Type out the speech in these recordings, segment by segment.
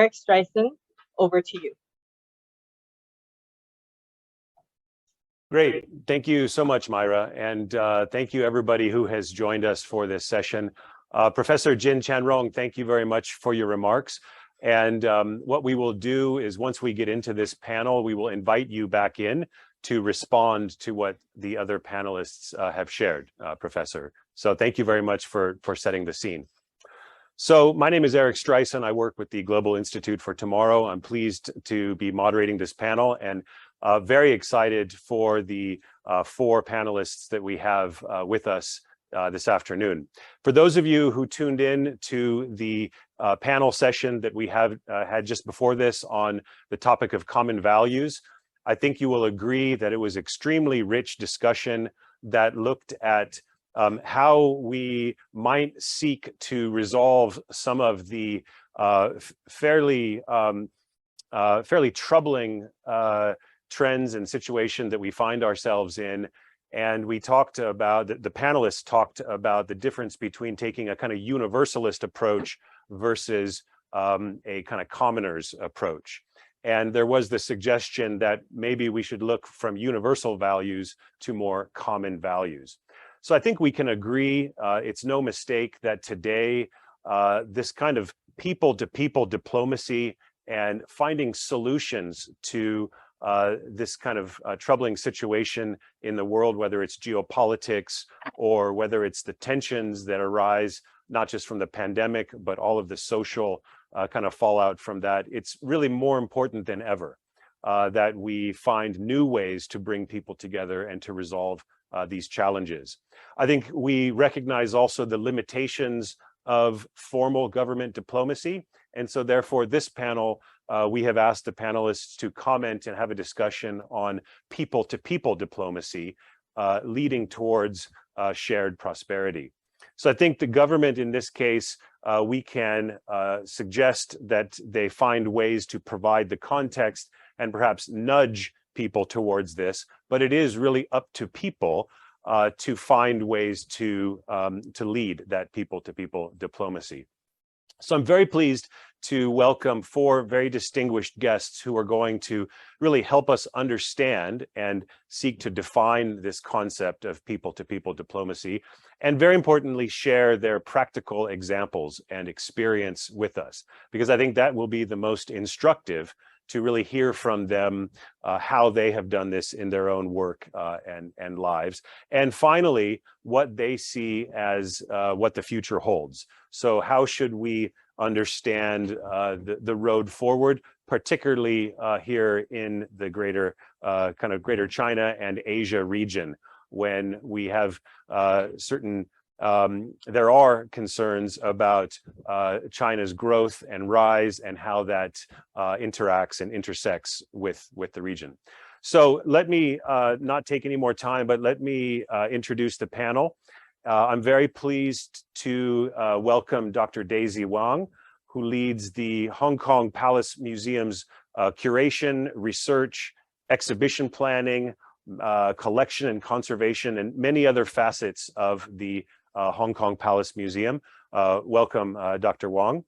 Eric Streisand, over to you. Great. Thank you so much, Myra. And thank you, everybody who has joined us for this session. Professor Jin Chanrong, thank you very much for your remarks. And what we will do is once we get into this panel, we will invite you back in to respond to what the other panelists have shared, Professor. So thank you very much for setting the scene. So my name is Eric Streisand. I work with the Global Institute for Tomorrow. I'm pleased to be moderating this panel and very excited for the 4 panelists that we have with us this afternoon. For those of you who tuned in to the panel session that we have had just before this on the topic of common values, I think you will agree that it was extremely rich discussion that looked at how we might seek to resolve some of the fairly troubling trends and situation that we find ourselves in. And we talked about, the panelists talked about the difference between taking a kind of universalist approach versus a kind of commoners approach. And there was the suggestion that maybe we should look from universal values to more common values. So I think we can agree, it's no mistake that today, this kind of people-to-people diplomacy and finding solutions to this kind of troubling situation in the world, whether it's geopolitics or whether it's the tensions that arise, not just from the pandemic, but all of the social kind of fallout from that. It's really more important than ever that we find new ways to bring people together and to resolve these challenges. I think we recognize also the limitations of formal government diplomacy. And so therefore this panel, we have asked the panelists to comment and have a discussion on people-to-people diplomacy leading towards shared prosperity. So I think the government in this case, we can suggest that they find ways to provide the context and perhaps nudge people towards this, but it is really up to people to find ways to lead that people-to-people diplomacy. So I'm very pleased to welcome 4 very distinguished guests who are going to really help us understand and seek to define this concept of people-to-people diplomacy, and very importantly, share their practical examples and experience with us, because I think that will be the most instructive to really hear from them how they have done this in their own work and lives. And finally, what they see as what the future holds. So how should we understand the road forward, particularly here in the greater China and Asia region, when we have there are concerns about China's growth and rise and how that interacts and intersects with the region. So let me not take any more time, but let me introduce the panel. I'm very pleased to welcome Dr. Daisy Wang, who leads the Hong Kong Palace Museum's curation, research, exhibition planning, collection and conservation, and many other facets of the Hong Kong Palace Museum. Welcome, Dr. Wang.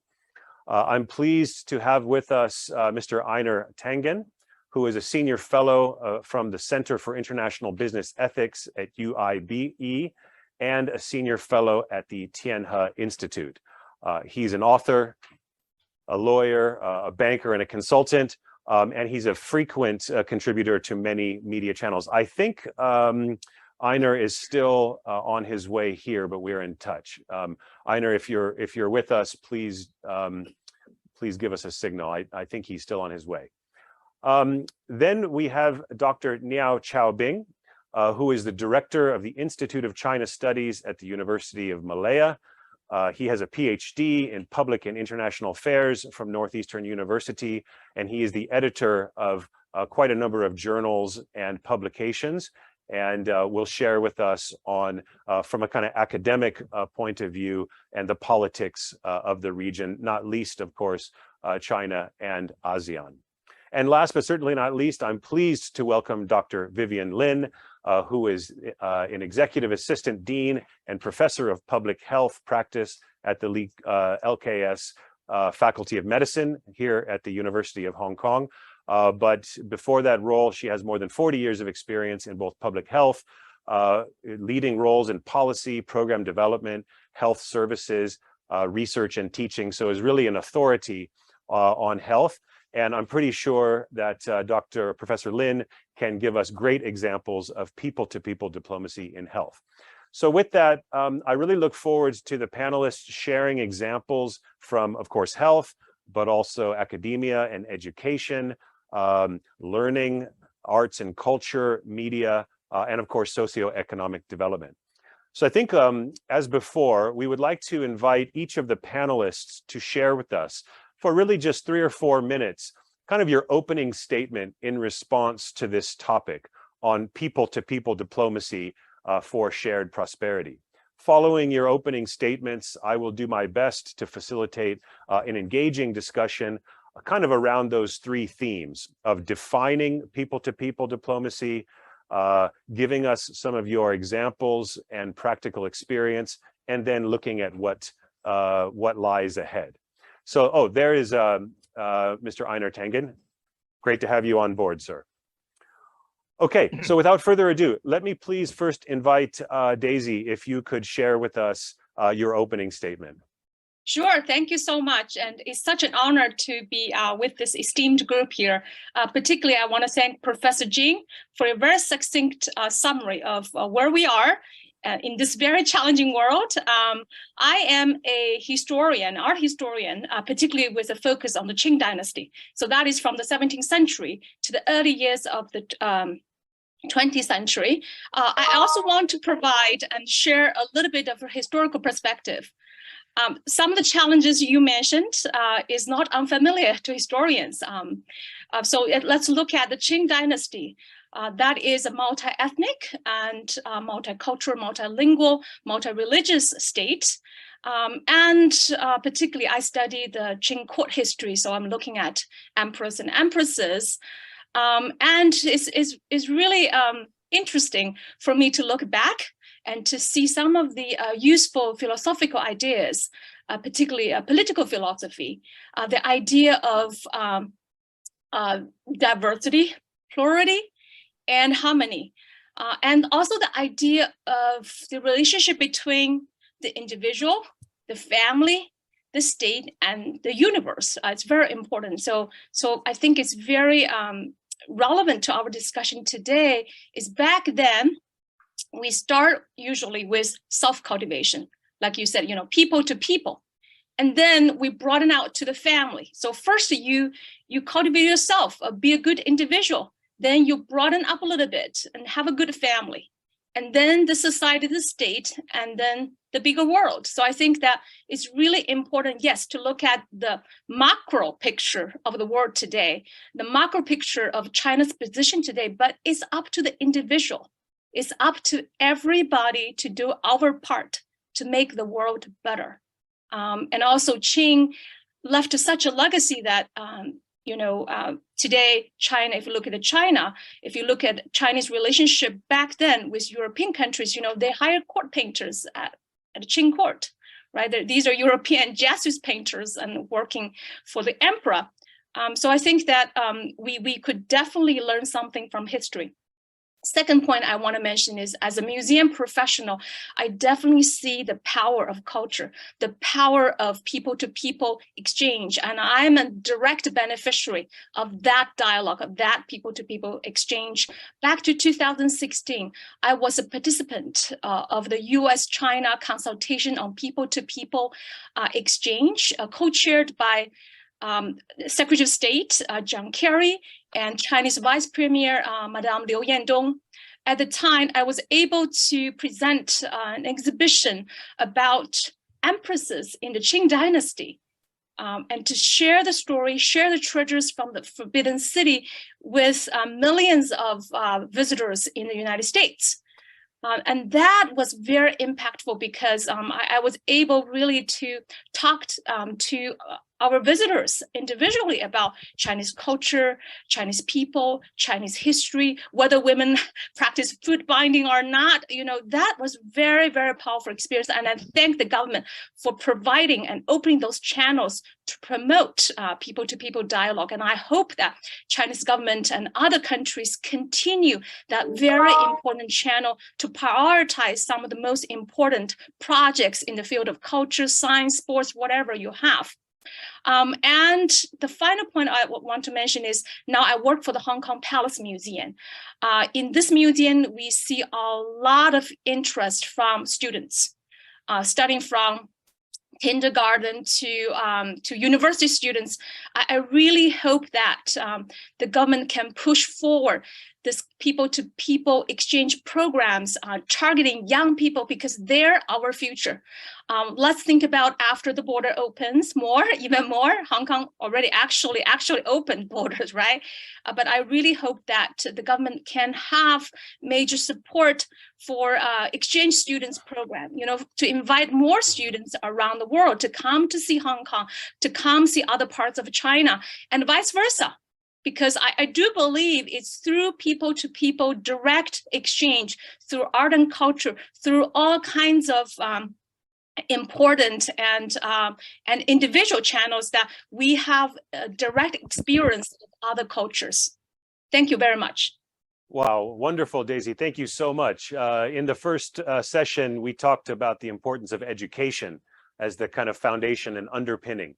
I'm pleased to have with us Mr. Einar Tangen, who is a senior fellow from the Center for International Business Ethics at UIBE and a senior fellow at the Tianhe Institute. He's an author, a lawyer, a banker, and a consultant, and he's a frequent contributor to many media channels. I think Einar is still on his way here, but we're in touch. Einar, if you're with us, please give us a signal. I think he's still on his way. Then we have Dr. Ngeow chow-bing, who is the director of the Institute of China Studies at the University of Malaya. He has a PhD in public and international affairs from Northeastern University, and he is the editor of quite a number of journals and publications, and will share with us on from a kind of academic point of view and the politics of the region, not least, of course, China and ASEAN. And last but certainly not least, I'm pleased to welcome Dr. Vivian Lin, who is an executive assistant dean and professor of public health practice at the LKS, Faculty of Medicine here at the University of Hong Kong. But before that role, she has more than 40 years of experience in both public health, leading roles in policy, program development, health services, research and teaching. So is really an authority on health. And I'm pretty sure that Professor Lin can give us great examples of people-to-people diplomacy in health. So with that, I really look forward to the panelists sharing examples from, of course, health, but also academia and education, learning, arts and culture, media, and of course, socioeconomic development. So I think, as before, we would like to invite each of the panelists to share with us for really just 3 or 4 minutes, kind of your opening statement in response to this topic on people-to-people diplomacy for shared prosperity. Following your opening statements, I will do my best to facilitate an engaging discussion kind of around those 3 themes of defining people-to-people diplomacy, giving us some of your examples and practical experience, and then looking at what lies ahead. So, there is Mr. Einar Tangen. Great to have you on board, sir. Okay, so without further ado, let me please first invite Daisy, if you could share with us your opening statement. Sure, thank you so much. And it's such an honor to be with this esteemed group here. Particularly, I want to thank Professor Jing for a very succinct summary of where we are in this very challenging world. I am a historian, art historian, particularly with a focus on the Qing dynasty. So that is from the 17th century to the early years of the 20th century. I also want to provide and share a little bit of a historical perspective. Some of the challenges you mentioned is not unfamiliar to historians. So let's look at the Qing dynasty. That is a multi-ethnic and multicultural, multilingual, multi-religious state. And particularly, I study the Qing court history, so I'm looking at emperors and empresses. And it's really interesting for me to look back and to see some of the useful philosophical ideas, particularly political philosophy, the idea of diversity, plurality, and harmony, and also the idea of the relationship between the individual, the family, the state, and the universe. It's very important. So I think it's very relevant to our discussion today. Is back then, we start usually with self-cultivation, like you said, people to people. And then we broaden out to the family. So first you cultivate yourself, be a good individual. Then you broaden up a little bit and have a good family. And then the society, the state, and then the bigger world. So I think that it's really important, yes, to look at the macro picture of the world today, the macro picture of China's position today, but it's up to the individual. It's up to everybody to do our part to make the world better. And also Qing left such a legacy that, today, China, if you look at China, if you look at Chinese relationship back then with European countries, they hired court painters at the Qing court, right? These are European Jesuit painters and working for the emperor. So I think that we could definitely learn something from history. Second point I want to mention is, as a museum professional, I definitely see the power of culture, the power of people-to-people exchange, and I'm a direct beneficiary of that dialogue, of that people-to-people exchange. Back to 2016, I was a participant of the U.S.-China consultation on people-to-people exchange, co-chaired by Secretary of State John Kerry and Chinese Vice Premier Madame Liu Yandong. At the time, I was able to present an exhibition about empresses in the Qing dynasty, and to share the story, share the treasures from the Forbidden City with millions of visitors in the United States. And that was very impactful because I was able really to talk to our visitors individually about Chinese culture, Chinese people, Chinese history, whether women practice foot binding or not. That was very, very powerful experience. And I thank the government for providing and opening those channels to promote people-to-people dialogue. And I hope that Chinese government and other countries continue that very important channel to prioritize some of the most important projects in the field of culture, science, sports, whatever you have. And the final point I want to mention is now I work for the Hong Kong Palace Museum. In this museum, we see a lot of interest from students, starting from kindergarten to university students. I really hope that the government can push forward this people-to-people exchange programs targeting young people because they're our future. Let's think about after the border opens even more. Hong Kong already actually opened borders, right? But I really hope that the government can have major support for exchange students program, to invite more students around the world to come to see Hong Kong, to come see other parts of China, and vice versa. Because I do believe it's through people-to-people direct exchange, through art and culture, through all kinds of important and individual channels that we have a direct experience with other cultures. Thank you very much. Wow, wonderful, Daisy. Thank you so much. In the first session, we talked about the importance of education as the kind of foundation and underpinning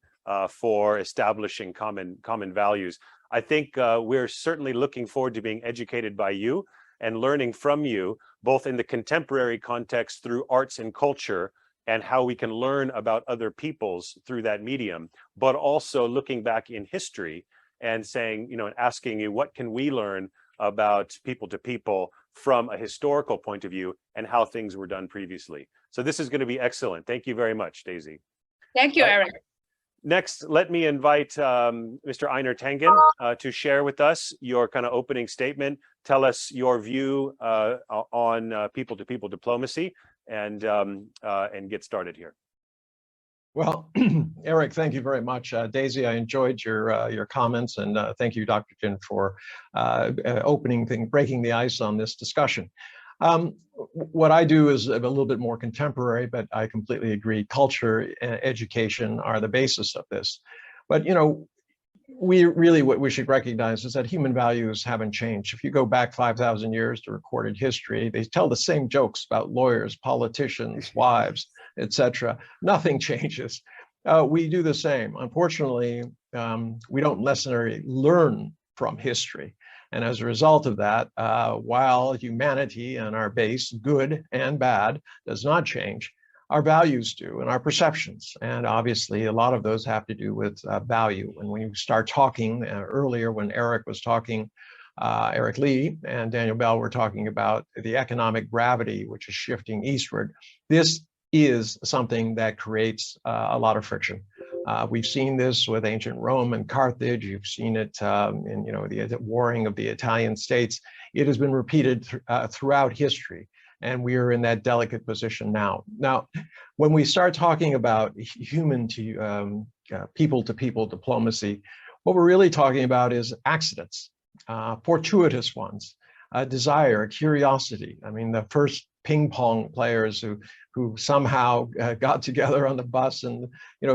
for establishing common values. I think we're certainly looking forward to being educated by you and learning from you, both in the contemporary context through arts and culture and how we can learn about other peoples through that medium, but also looking back in history and saying, and asking you, what can we learn about people to people from a historical point of view and how things were done previously. So this is going to be excellent. Thank you very much, Daisy. Thank you, Eric. Next, let me invite Mr. Einar Tangen to share with us your kind of opening statement. Tell us your view on people-to-people diplomacy and get started here. Well, Eric, thank you very much. Daisy, I enjoyed your comments, and thank you, Dr. Jin, for breaking the ice on this discussion. What I do is a little bit more contemporary, but I completely agree. Culture and education are the basis of this. But, what we should recognize is that human values haven't changed. If you go back 5,000 years to recorded history, they tell the same jokes about lawyers, politicians, wives, etc. Nothing changes. We do the same. Unfortunately, we don't necessarily learn from history. And as a result of that, while humanity and our base, good and bad, does not change, our values do and our perceptions. And obviously, a lot of those have to do with value. And when you start talking earlier, when Eric was talking, Eric Lee and Daniel Bell were talking about the economic gravity, which is shifting eastward. This is something that creates a lot of friction. We've seen this with ancient Rome and Carthage. You've seen it in the warring of the Italian states. It has been repeated throughout history, and we are in that delicate position now. Now, when we start talking about human to people-to-people diplomacy, what we're really talking about is accidents, fortuitous ones, desire, curiosity. I mean, the first ping pong players who somehow got together on the bus and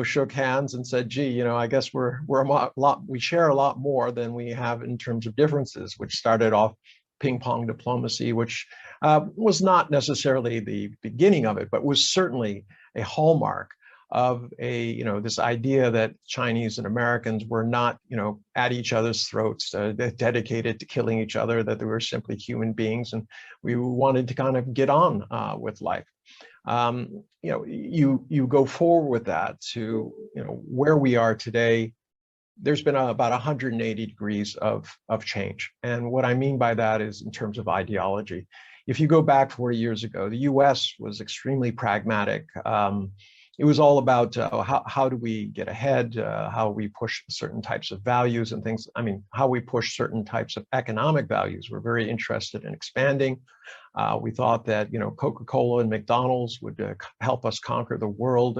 shook hands and said, "Gee, I guess we share a lot more than we have in terms of differences," which started off ping pong diplomacy, which was not necessarily the beginning of it, but was certainly a hallmark of this idea that Chinese and Americans were not at each other's throats, dedicated to killing each other, that they were simply human beings, and we wanted to kind of get on with life. You go forward with that to where we are today. There's been about 180 degrees of change, and what I mean by that is in terms of ideology. If you go back 40 years ago, the U.S. was extremely pragmatic. it was all about how do we get ahead, how we push certain types of values and things. I mean, how we push certain types of economic values. We're very interested in expanding. We thought that, you know, Coca-Cola and McDonald's would help us conquer the world,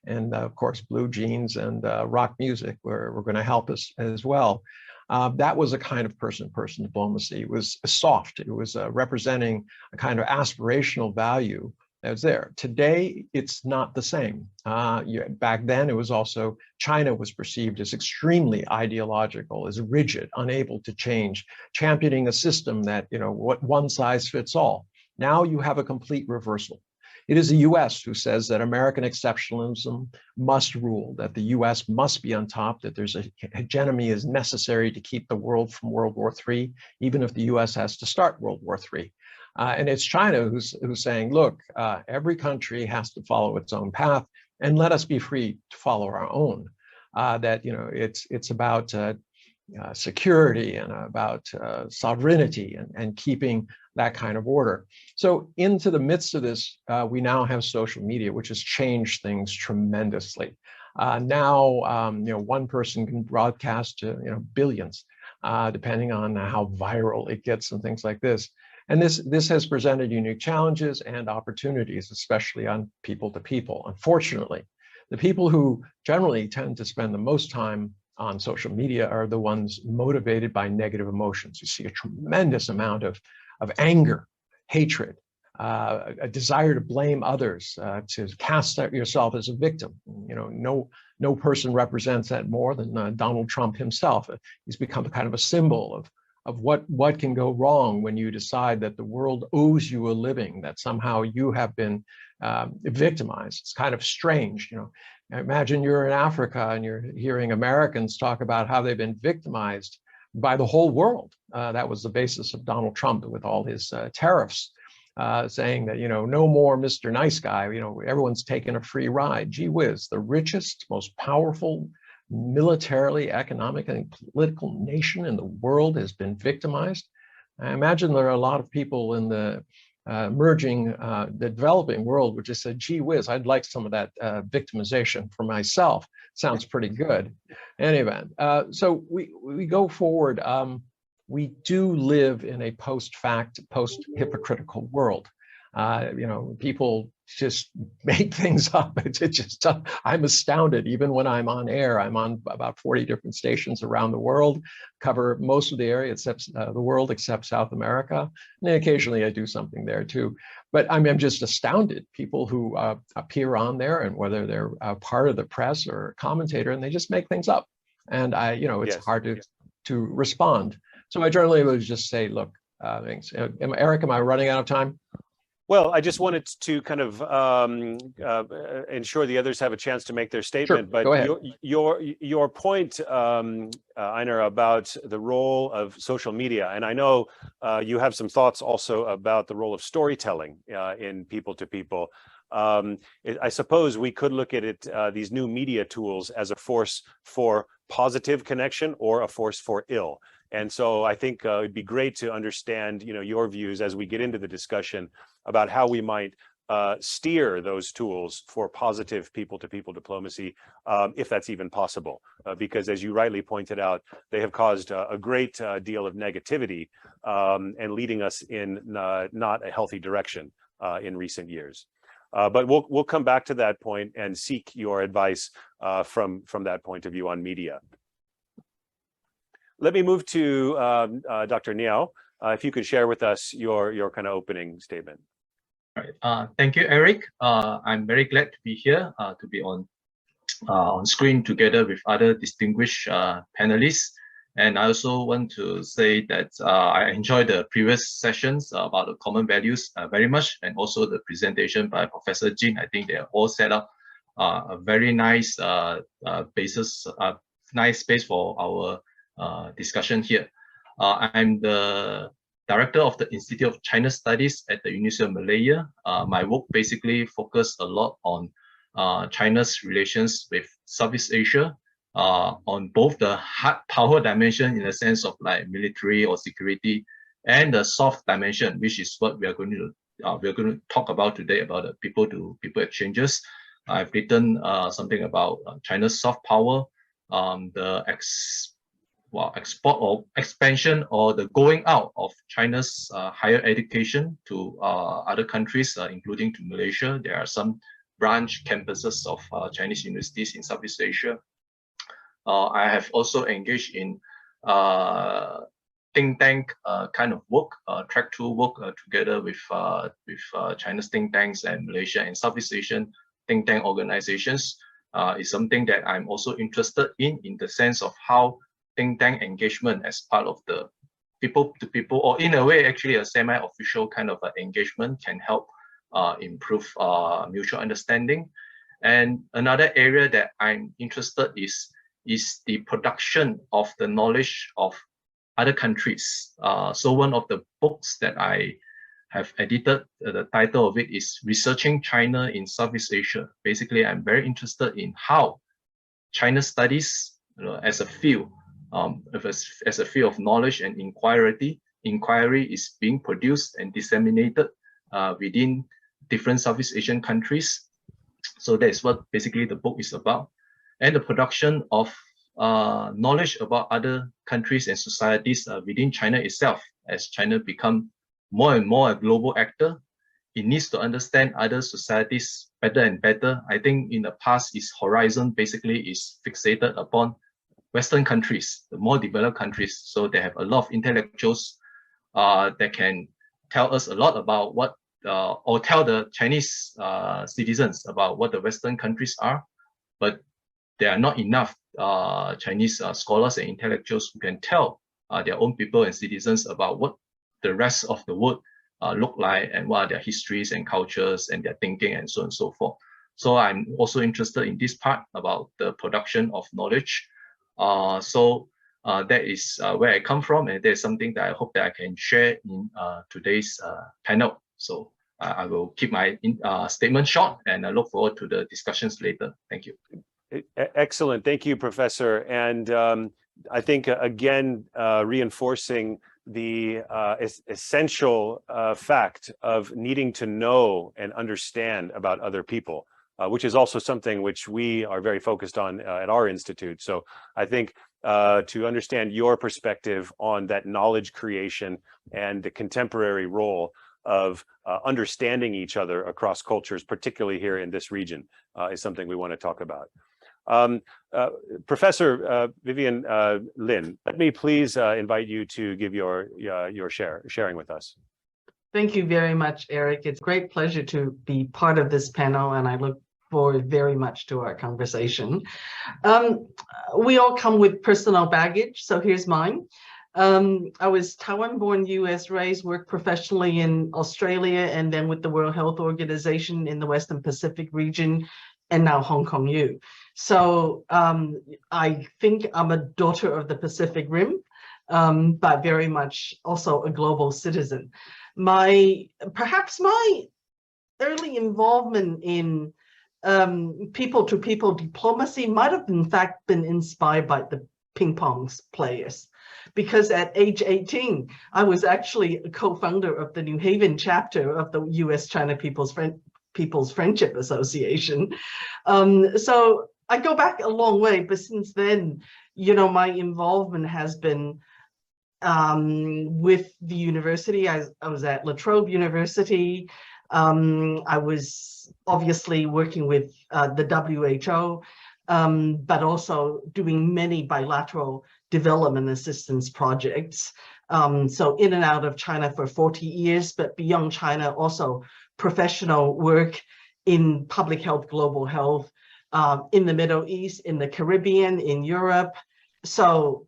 and of course, blue jeans and rock music were going to help us as well. That was a kind of person-to-person diplomacy. It was soft. It was representing a kind of aspirational value that was there. Today, it's not the same. Back then, it was also, China was perceived as extremely ideological, as rigid, unable to change, championing a system that, you know, what one size fits all. Now you have a complete reversal. It is the US who says that American exceptionalism must rule, that the US must be on top, that there's a hegemony is necessary to keep the world from World War III, even if the US has to start World War III. And it's China who's saying, look, every country has to follow its own path, and let us be free to follow our own. That, you know, it's about security and about sovereignty and keeping that kind of order. So into the midst of this, we now have social media, which has changed things tremendously. Now, you know, one person can broadcast to, you know, billions, depending on how viral it gets and things like this. And this has presented unique challenges and opportunities, especially on people to people. Unfortunately, the people who generally tend to spend the most time on social media are the ones motivated by negative emotions. You see a tremendous amount of anger, hatred, a desire to blame others, to cast out yourself as a victim. You know, no person represents that more than Donald Trump himself. He's become kind of a symbol of what can go wrong when you decide that the world owes you a living, that somehow you have been victimized. It's kind of strange, you know. Imagine you're in Africa and you're hearing Americans talk about how they've been victimized by the whole world. That was the basis of Donald Trump with all his tariffs, saying that, you know, no more Mr. Nice Guy, you know, everyone's taking a free ride. Gee whiz, the richest, most powerful, militarily, economic, and political nation in the world has been victimized. I imagine there are a lot of people in the the developing world would just say, gee whiz, I'd like some of that victimization for myself. Sounds pretty good. In any event, so we go forward. We do live in a post-fact, post-hypocritical world. You know, people just make things up. It's just, I'm astounded. Even when I'm on air, I'm on about 40 different stations around the world, cover most of the area except the world except South America. And then occasionally I do something there too. But I'm just astounded. People who appear on there, and whether they're part of the press or a commentator, and they just make things up. And you know, it's hard to respond. So I generally would just say, look, thanks. Eric, am I running out of time? Well, I just wanted to kind of ensure the others have a chance to make their statement. Sure, go ahead. Your point, Einar, about the role of social media, and I know you have some thoughts also about the role of storytelling in people to people. I suppose we could look at it, these new media tools, as a force for positive connection or a force for ill. And so I think it'd be great to understand, you know, your views as we get into the discussion about how we might steer those tools for positive people-to-people diplomacy, if that's even possible. Because as you rightly pointed out, they have caused a great deal of negativity and leading us in not a healthy direction in recent years. But we'll come back to that point and seek your advice from that point of view on media. Let me move to Dr. Ngeow. If you could share with us your kind of opening statement. All right. Thank you, Eric. I'm very glad to be here, to be on screen together with other distinguished panelists. And I also want to say that I enjoyed the previous sessions about the common values very much, and also the presentation by Professor Jin. I think they are all set up a very nice basis, nice space for our discussion here. I'm the director of the Institute of China Studies at the University of Malaya. My work basically focused a lot on China's relations with Southeast Asia, on both the hard power dimension in the sense of like military or security, and the soft dimension, which is what we are going to talk about today, about the people-to-people exchanges, I've written something about China's soft power, the export or expansion or the going out of China's higher education to other countries, including to Malaysia. There are some branch campuses of Chinese universities in Southeast Asia. I have also engaged in think tank kind of work, track 2 work together with China's think tanks and Malaysia and Southeast Asian think tank organizations. Is something that I'm also interested in the sense of how think tank engagement as part of the people to people, or in a way actually a semi-official kind of engagement, can help improve mutual understanding. And another area that I'm interested is the production of the knowledge of other countries. So one of the books that I have edited, the title of it is Researching China in Southeast Asia. Basically, I'm very interested in how China studies, as a field, as a field of knowledge and inquiry is being produced and disseminated within different Southeast Asian countries. So that's what basically the book is about. And the production of knowledge about other countries and societies within China itself. As China become more and more a global actor, it needs to understand other societies better and better. I think in the past, its horizon basically is fixated upon Western countries, the more developed countries. So they have a lot of intellectuals that can tell us a lot about what, or tell the Chinese citizens about what the Western countries are. But there are not enough Chinese scholars and intellectuals who can tell their own people and citizens about what the rest of the world look like and what are their histories and cultures and their thinking and so on and so forth. So I'm also interested in this part about the production of knowledge. So that is where I come from, and there's something that I hope that I can share in today's panel. So I will keep my statement short, and I look forward to the discussions later. Thank you. Excellent. Thank you, Professor. And I think, again, reinforcing the essential fact of needing to know and understand about other people, which is also something which we are very focused on at our institute. So I think to understand your perspective on that knowledge creation and the contemporary role of understanding each other across cultures, particularly here in this region, is something we want to talk about. Professor Vivian Lin, let me please invite you to give your sharing with us. Thank you very much, Eric. It's a great pleasure to be part of this panel, and I look forward very much to our conversation. We all come with personal baggage, so here's mine. I was Taiwan-born, US raised, worked professionally in Australia, and then with the World Health Organization in the Western Pacific region, and now Hong Kong U. So I think I'm a daughter of the Pacific Rim, but very much also a global citizen. Perhaps my early involvement in people-to-people diplomacy might have in fact been inspired by the ping pong players, because at age 18, I was actually a co-founder of the New Haven chapter of the US-China People's Friendship Association. So I go back a long way, but since then, my involvement has been with the university. I was at La Trobe University. I was obviously working with the WHO, but also doing many bilateral development assistance projects. So in and out of China for 40 years, but beyond China, also professional work in public health, global health, in the Middle East, in the Caribbean, in Europe. So,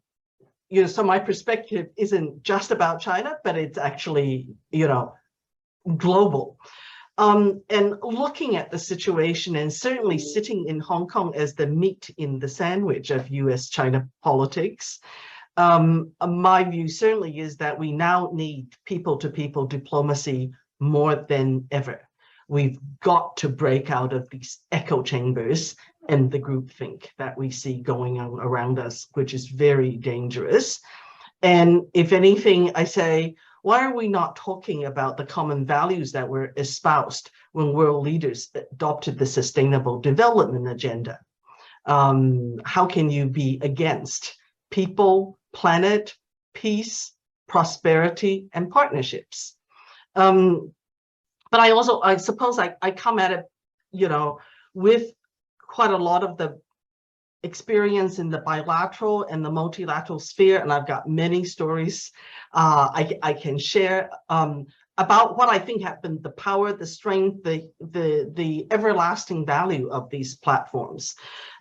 so my perspective isn't just about China, but it's actually, global. And looking at the situation, and certainly sitting in Hong Kong as the meat in the sandwich of US-China politics, my view certainly is that we now need people-to-people diplomacy more than ever. We've got to break out of these echo chambers and the groupthink that we see going on around us, which is very dangerous. And if anything, I say, why are we not talking about the common values that were espoused when world leaders adopted the Sustainable Development Agenda? How can you be against people, planet, peace, prosperity, and partnerships? But I suppose I come at it, you know, with quite a lot of the experience in the bilateral and the multilateral sphere, and I've got many stories I can share about what I think have been the power, the strength, the everlasting value of these platforms.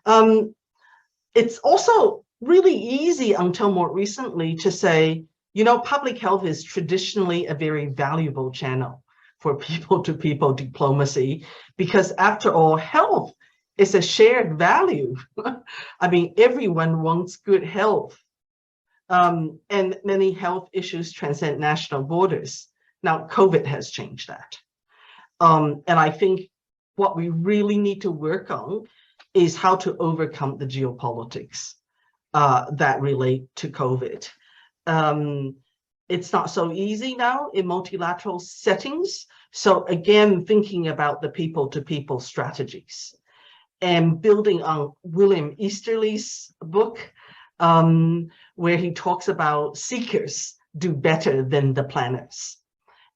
It's also really easy until more recently to say, you know, public health is traditionally a very valuable channel for people-to-people diplomacy, because after all, health is a shared value. I mean, everyone wants good health, and many health issues transcend national borders. Now, COVID has changed that. And I think what we really need to work on is how to overcome the geopolitics that relate to COVID. It's not so easy now in multilateral settings. So again, thinking about the people-to-people strategies and building on William Easterly's book, where he talks about seekers do better than the planners,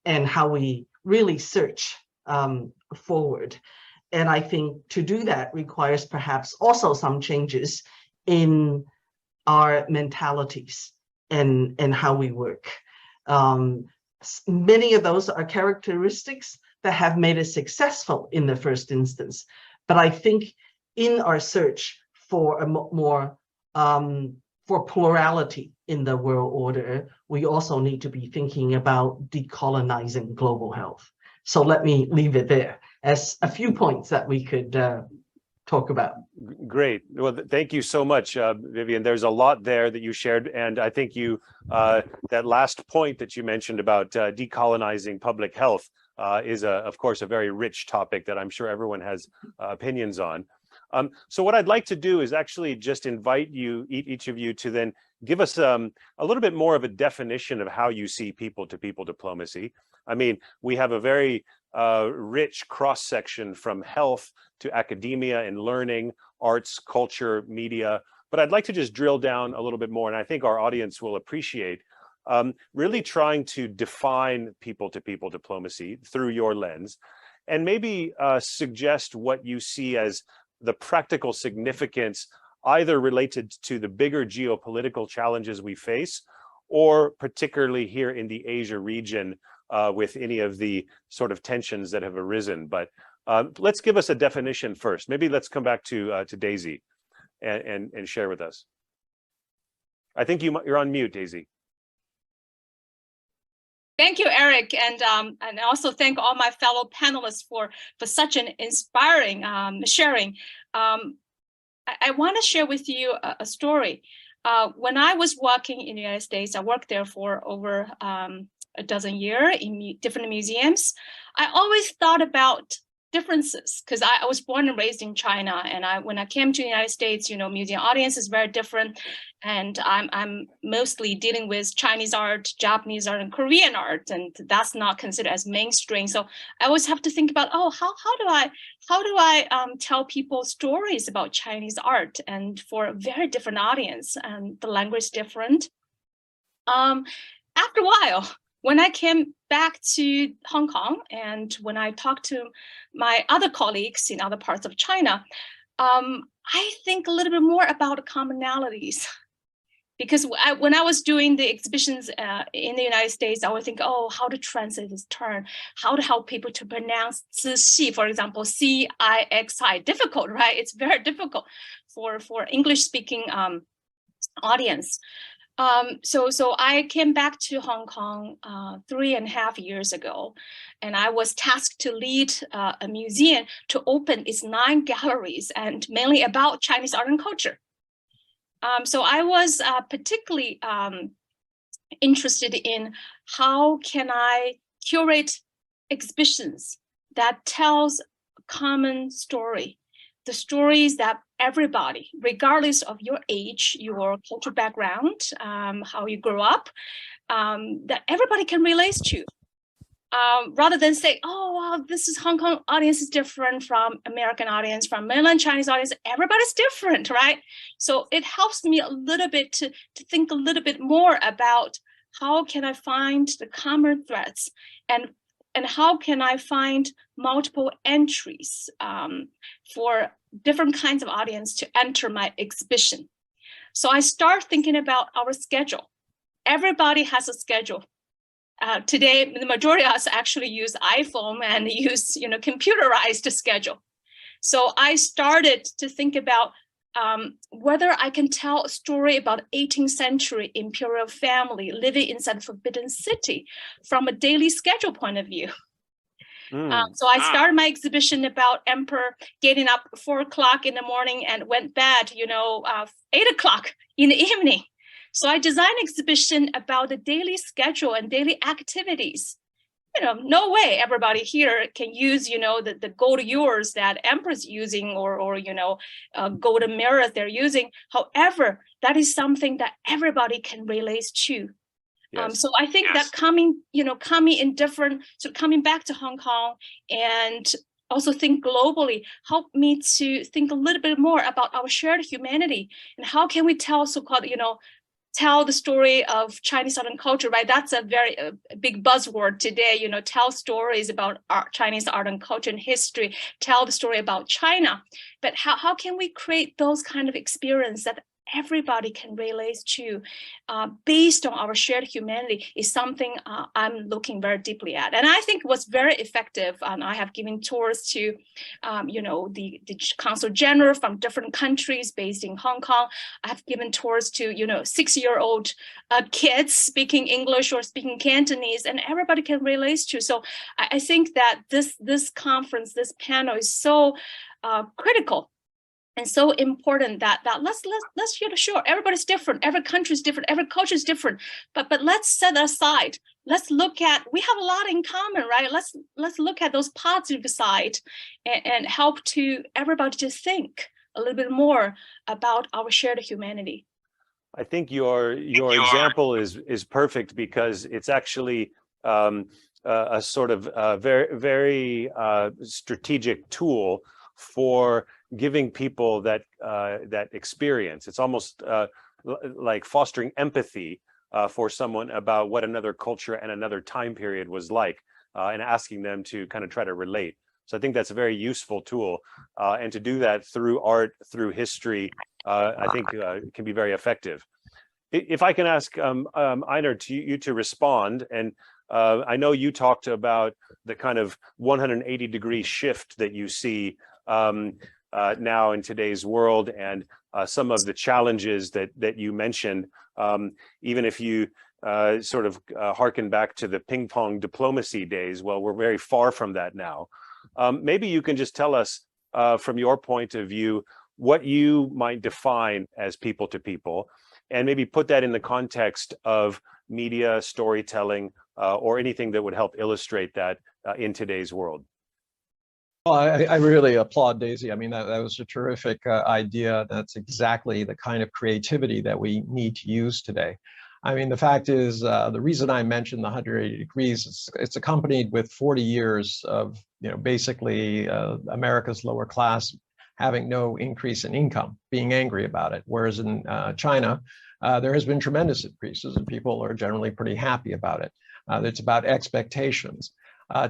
and how we really search forward. And I think to do that requires perhaps also some changes in our mentalities and how we work. Many of those are characteristics that have made us successful in the first instance. But I think in our search for a more for plurality in the world order, we also need to be thinking about decolonizing global health. So let me leave it there as a few points that we could talk about. Great. Well, thank you so much, Vivian. There's a lot there that you shared, and I think you that last point that you mentioned about decolonizing public health is, of course, a very rich topic that I'm sure everyone has opinions on. So what I'd like to do is actually just invite you, each of you, to then give us a little bit more of a definition of how you see people-to-people diplomacy. I mean, we have a very rich cross-section from health to academia and learning, arts, culture, media, but I'd like to just drill down a little bit more, and I think our audience will appreciate really trying to define people-to-people diplomacy through your lens, and maybe suggest what you see as the practical significance, either related to the bigger geopolitical challenges we face, or particularly here in the Asia region with any of the sort of tensions that have arisen. But let's give us a definition first. Maybe let's come back to Daisy and share with us. I think you're on mute, Daisy. Thank you, Eric, and also thank all my fellow panelists for such an inspiring sharing. I want to share with you a story. When I was working in the United States, I worked there for over a dozen years in different museums. I always thought about differences because I was born and raised in China, and when I came to the United States, you know, museum audience is very different, and I'm mostly dealing with Chinese art, Japanese art, and Korean art, and that's not considered as mainstream. So I always have to think about, oh, how do I tell people stories about Chinese art, and for a very different audience, and the language is different. After a while, when I came back to Hong Kong and when I talked to my other colleagues in other parts of China, I think a little bit more about commonalities. Because when I was doing the exhibitions in the United States, I would think, oh, how to translate this term, how to help people to pronounce "zi", for example, C-I-X-I. Difficult, right? It's very difficult for English-speaking audience. So I came back to Hong Kong 3.5 years ago, and I was tasked to lead a museum to open its 9 galleries, and mainly about Chinese art and culture. So I was particularly interested in how can I curate exhibitions that tells a common story, the stories that everybody, regardless of your age, your cultural background, how you grew up, that everybody can relate to. Rather than say, oh, well, this is Hong Kong audience is different from American audience, from mainland Chinese audience, everybody's different, right? So it helps me a little bit to think a little bit more about how can I find the common threads, and how can I find multiple entries for different kinds of audience to enter my exhibition. So I start thinking about our schedule. Everybody has a schedule. Today, the majority of us actually use iPhone and use, computerized schedule. So I started to think about whether I can tell a story about 18th century imperial family living inside Forbidden City from a daily schedule point of view. So I started my exhibition about emperor getting up 4 o'clock in the morning and went bed, 8 o'clock in the evening. So I designed an exhibition about the daily schedule and daily activities. No way everybody here can use, the gold ewers that emperor's using, or golden mirrors they're using. However, that is something that everybody can relate to. Yes. So I think that coming in different, so coming back to Hong Kong and also think globally, helped me to think a little bit more about our shared humanity and how can we tell so-called, tell the story of Chinese art and culture, right? That's a very big buzzword today, tell stories about Chinese art and culture and history, tell the story about China. But how can we create those kind of experience that everybody can relate to based on our shared humanity is something I'm looking very deeply at. And I think what's very effective, and I have given tours to, the consul general from different countries based in Hong Kong. I have given tours to, 6-year-old kids speaking English or speaking Cantonese, and everybody can relate to. So I think that this conference, this panel is so critical and so important that let's sure everybody's different, every country is different, every culture is different, but let's set aside. Let's look at, we have a lot in common, right? Let's look at those positive side and help to everybody to think a little bit more about our shared humanity. I think your example is perfect because it's actually a sort of very, very strategic tool for giving people that experience. It's almost like fostering empathy for someone about what another culture and another time period was like, and asking them to kind of try to relate. So I think that's a very useful tool, and to do that through art, through history, I think can be very effective. If I can ask Einar you to respond, and I know you talked about the kind of 180-degree shift that you see now in today's world, and some of the challenges that you mentioned, even if you sort of harken back to the ping pong diplomacy days. Well, we're very far from that now. Maybe you can just tell us from your point of view what you might define as people to people, and maybe put that in the context of media, storytelling, or anything that would help illustrate that in today's world. Well, I really applaud Daisy. I mean, that was a terrific idea. That's exactly the kind of creativity that we need to use today. I mean, the fact is, the reason I mentioned the 180 degrees, it's accompanied with 40 years of, basically America's lower class having no increase in income, being angry about it. Whereas in China, there has been tremendous increases and people are generally pretty happy about it. It's about expectations.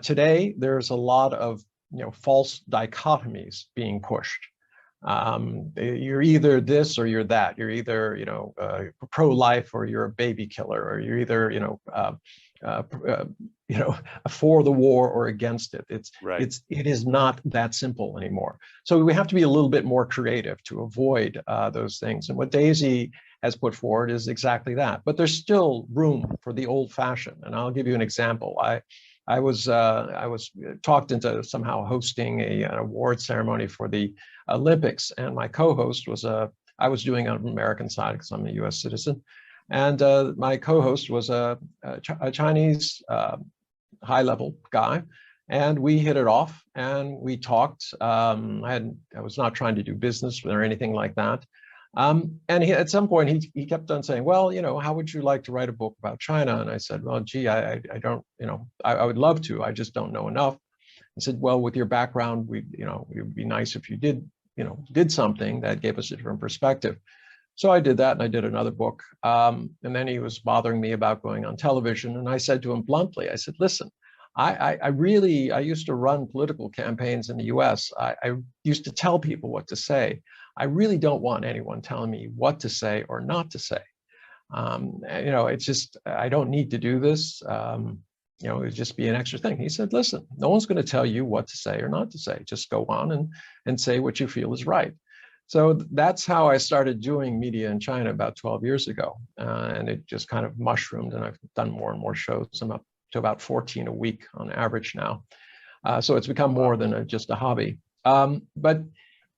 Today, there's a lot of false dichotomies being pushed. You're either this or you're that. You're either, pro-life or you're a baby killer, or you're either, for the war or against it. It is not that simple anymore. So we have to be a little bit more creative to avoid those things. And what Daisy has put forward is exactly that. But there's still room for the old-fashioned. And I'll give you an example. I was talked into somehow hosting an award ceremony for the Olympics, and my co-host was I was doing it on the American side because I'm a U.S. citizen, and my co-host was a Chinese high-level guy, And we hit it off and we talked. I was not trying to do business or anything like that. And at some point he kept on saying, well, how would you like to write a book about China? And I said, well, gee, I don't, I would love to, I just don't know enough. He said, well, with your background, it would be nice if you did something that gave us a different perspective. So I did that, and I did another book. And then he was bothering me about going on television. And I said to him bluntly, I said, listen, I used to run political campaigns in the US. I used to tell people what to say. I really don't want anyone telling me what to say or not to say. It's just, I don't need to do this. It would just be an extra thing. He said, listen, no one's going to tell you what to say or not to say. Just go on and say what you feel is right. So that's how I started doing media in China about 12 years ago. And it just kind of mushroomed, and I've done more and more shows. I'm up to about 14 a week on average now. So it's become more than just a hobby. But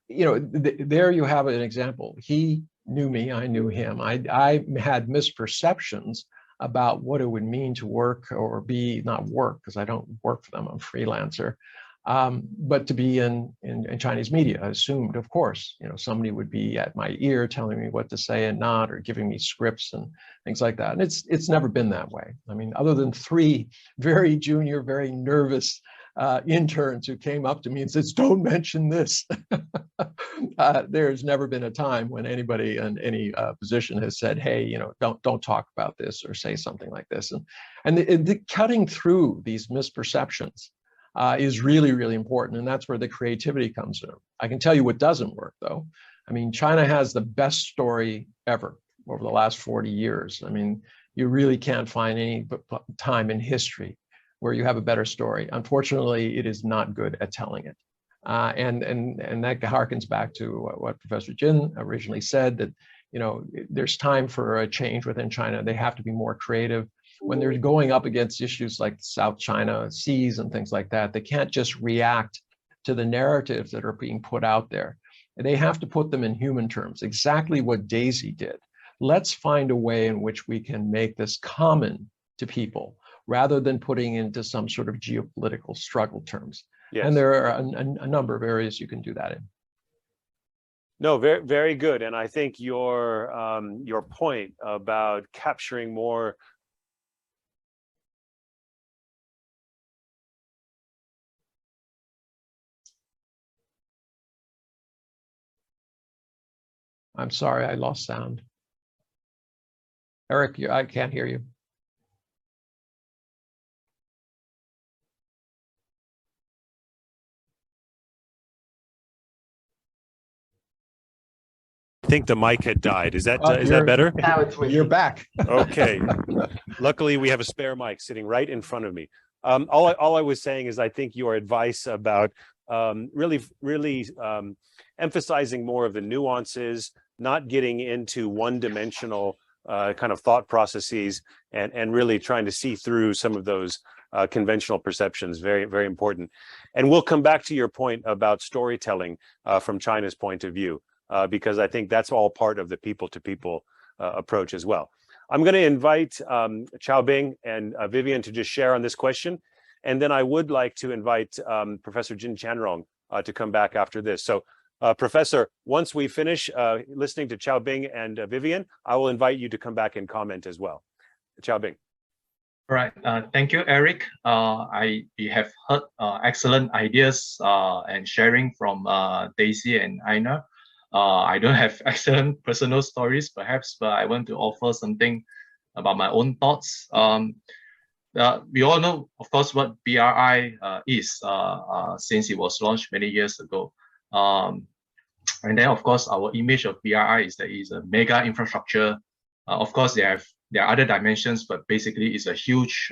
there you have an example. He knew me, I knew him. I had misperceptions about what it would mean to work or be, not work, because I don't work for them, I'm a freelancer, but to be in Chinese media. I assumed, of course, somebody would be at my ear telling me what to say and not, or giving me scripts and things like that. And it's never been that way. I mean, other than 3 very junior, very nervous interns who came up to me and says, don't mention this. There's never been a time when anybody in any position has said, hey, don't talk about this or say something like this. And the cutting through these misperceptions is really, really important. And that's where the creativity comes in. I can tell you what doesn't work, though. I mean, China has the best story ever over the last 40 years. I mean, you really can't find any time in history where you have a better story. Unfortunately, it is not good at telling it. And that harkens back to what Professor Jin originally said, that there's time for a change within China. They have to be more creative. When they're going up against issues like South China Seas and things like that, they can't just react to the narratives that are being put out there. They have to put them in human terms, exactly what Daisy did. Let's find a way in which we can make this common to people, rather than putting into some sort of geopolitical struggle terms. Yes. And there are a number of areas you can do that in. No, very, very good. And I think your point about capturing more I'm sorry, I lost sound. Eric, I can't hear you. I think the mic had died. Is that better? Now it's working. You're back. Okay. Luckily, we have a spare mic sitting right in front of me. All I was saying is I think your advice about really emphasizing more of the nuances, not getting into one-dimensional kind of thought processes, and really trying to see through some of those conventional perceptions, very, very important. And we'll come back to your point about storytelling from China's point of view, because I think that's all part of the people-to-people approach as well. I'm going to invite Chow-bing and Vivian to just share on this question. And then I would like to invite Professor Jin Chanrong to come back after this. So Professor, once we finish listening to Chow-bing and Vivian, I will invite you to come back and comment as well. Chow-bing. All right. Thank you, Eric. We have heard excellent ideas and sharing from Daisy and Einar. I don't have excellent personal stories, perhaps, but I want to offer something about my own thoughts. We all know, of course, what BRI is since it was launched many years ago. And then, of course, our image of BRI is that it's a mega infrastructure. Of course, there are other dimensions, but basically it's a huge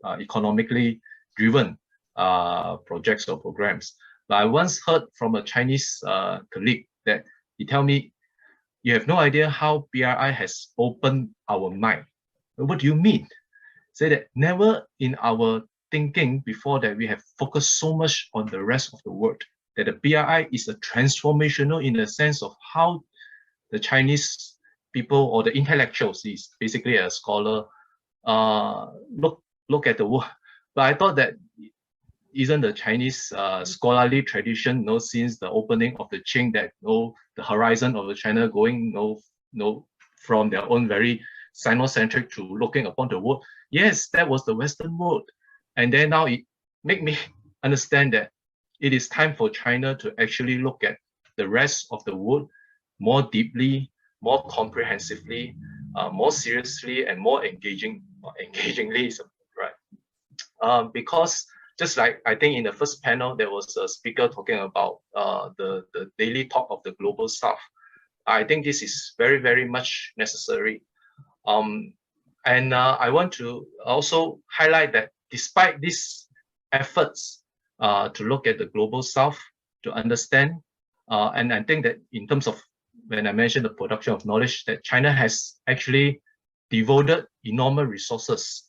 economically driven projects or programs. But I once heard from a Chinese colleague that he told me, you have no idea how BRI has opened our mind. What do you mean? Say that never in our thinking before that we have focused so much on the rest of the world, that the BRI is a transformational in the sense of how the Chinese people or the intellectuals, is basically a scholar, look at the world. But I thought that isn't the Chinese scholarly tradition, since the opening of the Qing, that the horizon of the China going from their own very Sinocentric to looking upon the world. Yes, that was the Western world. And then now it make me understand that it is time for China to actually look at the rest of the world more deeply, more comprehensively, more seriously, and more engagingly, right? Because just like I think in the first panel, there was a speaker talking about the daily talk of the global south. I think this is very, very much necessary. And I want to also highlight that despite these efforts to look at the global south, to understand, and I think that in terms of when I mentioned the production of knowledge, that China has actually devoted enormous resources.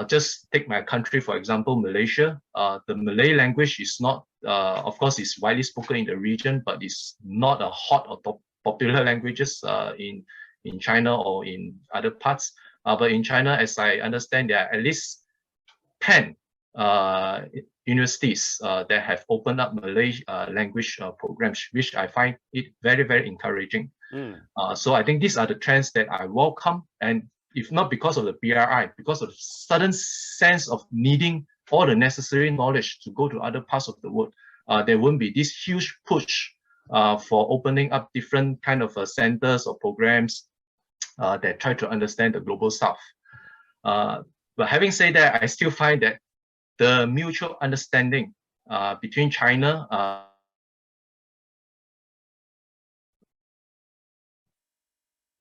Just take my country, for example, Malaysia. The Malay language is not, of course, it's widely spoken in the region, but it's not a hot or popular languages in China or in other parts. But in China, as I understand, there are at least 10 universities that have opened up Malay language programs, which I find it very, very encouraging. So I think these are the trends that I welcome, and if not because of the BRI, because of the sudden sense of needing all the necessary knowledge to go to other parts of the world, there won't be this huge push for opening up different kind of centers or programs that try to understand the global south. But having said that, I still find that the mutual understanding between China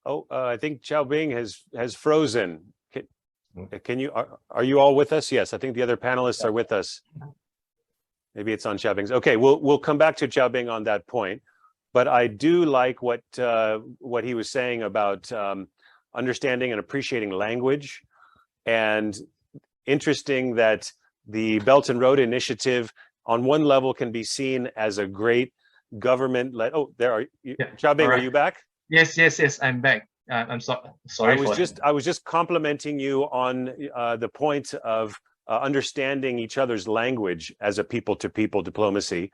I think chow-bing has frozen. Can you, are you all with us? Yes, I think the other panelists are with us. Maybe it's on chow-bing's. Okay, we'll come back to chow-bing on that point. But I do like what he was saying about understanding and appreciating language, and interesting that the Belt and Road Initiative on one level can be seen as a great government-led. Oh, there are you. Yeah. Chow-bing, right. Are you back? Yes, I'm back. I'm sorry. I was just complimenting you on the point of understanding each other's language as a people-to-people diplomacy,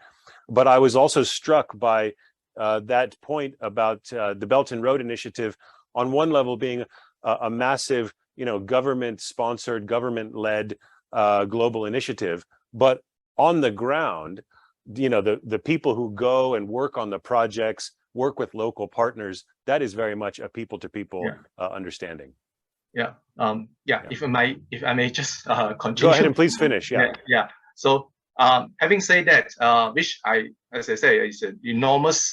but I was also struck by that point about the Belt and Road Initiative on one level being a massive, government-sponsored, government-led global initiative, but on the ground, the people who go and work on the projects, work with local partners, that is very much a people-to-people understanding. Yeah. If I may just continue. Go ahead and please finish. Yeah. So having said that, which as I say, is an enormous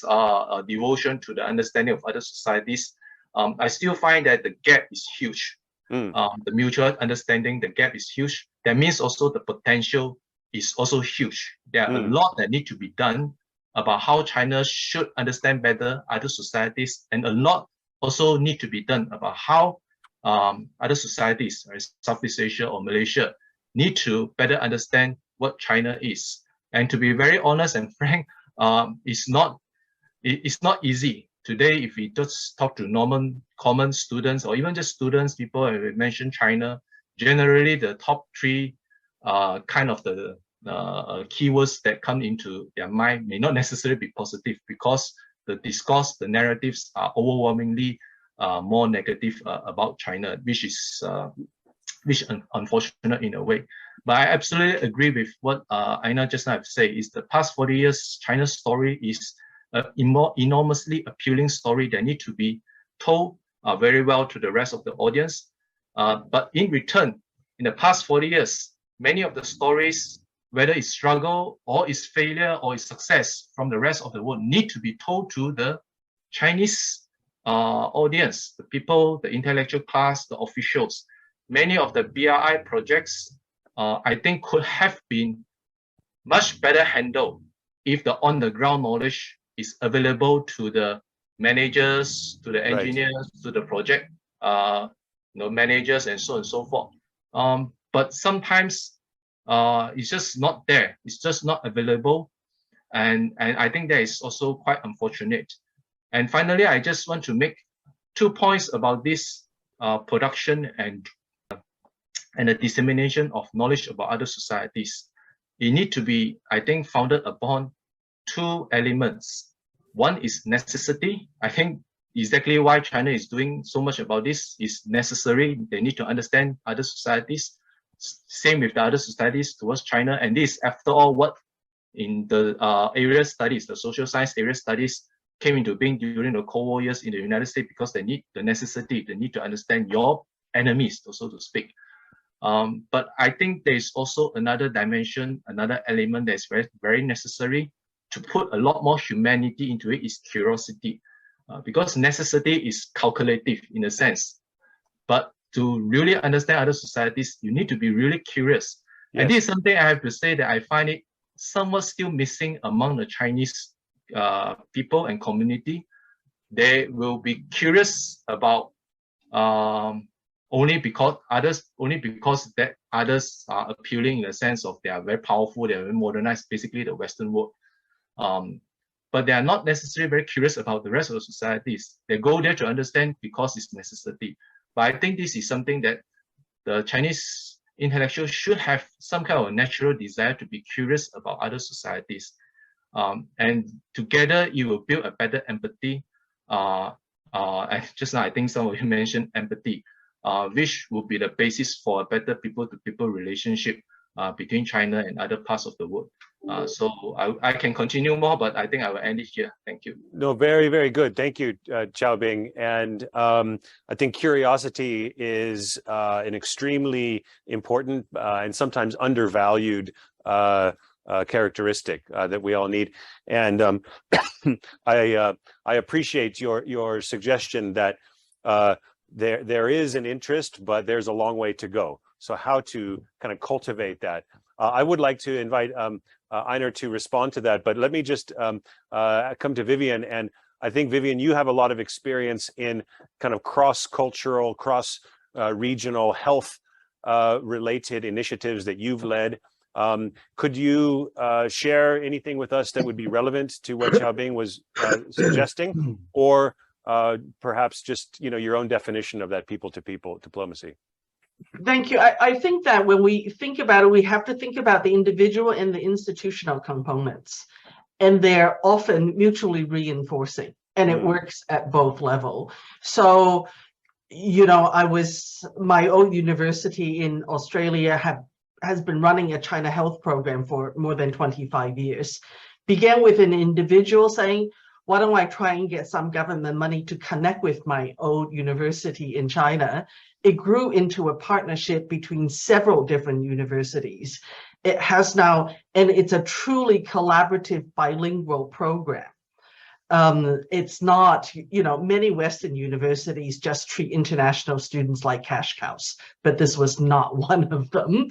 devotion to the understanding of other societies. I still find that the gap is huge. The mutual understanding, the gap is huge. That means also the potential is also huge. There are a lot that need to be done about how China should understand better other societies, and a lot also need to be done about how other societies, right, Southeast Asia or Malaysia, need to better understand what China is. And to be very honest and frank, it's not easy. Today, if we just talk to normal common students or even just students, people mention China, generally the top three kind of the keywords that come into their mind may not necessarily be positive, because the discourse, the narratives are overwhelmingly more negative about China, which is unfortunate in a way. But I absolutely agree with what Einar just now said. Is the past 40 years, China's story is an enormously appealing story that need to be told very well to the rest of the audience. But in return, in the past 40 years, many of the stories, whether it's struggle or it's failure or it's success from the rest of the world, need to be told to the Chinese audience, the people, the intellectual class, the officials. Many of the BRI projects, I think, could have been much better handled if the on-the-ground knowledge is available to the managers, to the engineers, to the project managers, and so on and so forth. But sometimes it's just not there. It's just not available, and I think that is also quite unfortunate. And finally, I just want to make 2 points about this production and the dissemination of knowledge about other societies. it need to be, I think, founded upon two elements. One is necessity. I think exactly why China is doing so much about this is necessary. They need to understand other societies. Same with the other societies towards China. And this, after all, what in the area studies, the social science area studies came into being during the Cold War years in the United States, because they need the necessity, they need to understand your enemies, so to speak. But I think there's also another dimension, another element that's very, very necessary to put a lot more humanity into it, is curiosity. Because necessity is calculative in a sense, but to really understand other societies, you need to be really curious. Yes. And this is something I have to say that I find it somewhat still missing among the Chinese people and community. They will be curious about only because that others are appealing, in the sense of they are very powerful, they are very modernized, basically the Western world. But they are not necessarily very curious about the rest of the societies. They go there to understand because it's necessity. But I think this is something that the Chinese intellectuals should have some kind of a natural desire to be curious about other societies. And together you will build a better empathy. Just now I think some of you mentioned empathy, which will be the basis for a better people-to-people relationship between China and other parts of the world. So I can continue more, but I think I will end it here. Thank you. No, very, very good. Thank you, chow-bing. And I think curiosity is an extremely important and sometimes undervalued characteristic that we all need. And I appreciate your suggestion that there is an interest, but there's a long way to go. So how to kind of cultivate that. I would like to invite Einar to respond to that, but let me just come to Vivian. And I think, Vivian, you have a lot of experience in kind of cross-cultural, cross-regional health related initiatives that you've led. Could you share anything with us that would be relevant to what chow-bing was suggesting, or perhaps just your own definition of that people-to-people diplomacy? Thank you. I think that when we think about it, we have to think about the individual and the institutional components, and they're often mutually reinforcing, and it works at both levels. So, my own university in Australia has been running a China health program for more than 25 years. Began with an individual saying, why don't I try and get some government money to connect with my old university in China? It grew into a partnership between several different universities. It has now, and it's a truly collaborative bilingual program. It's not, many Western universities just treat international students like cash cows, but this was not one of them.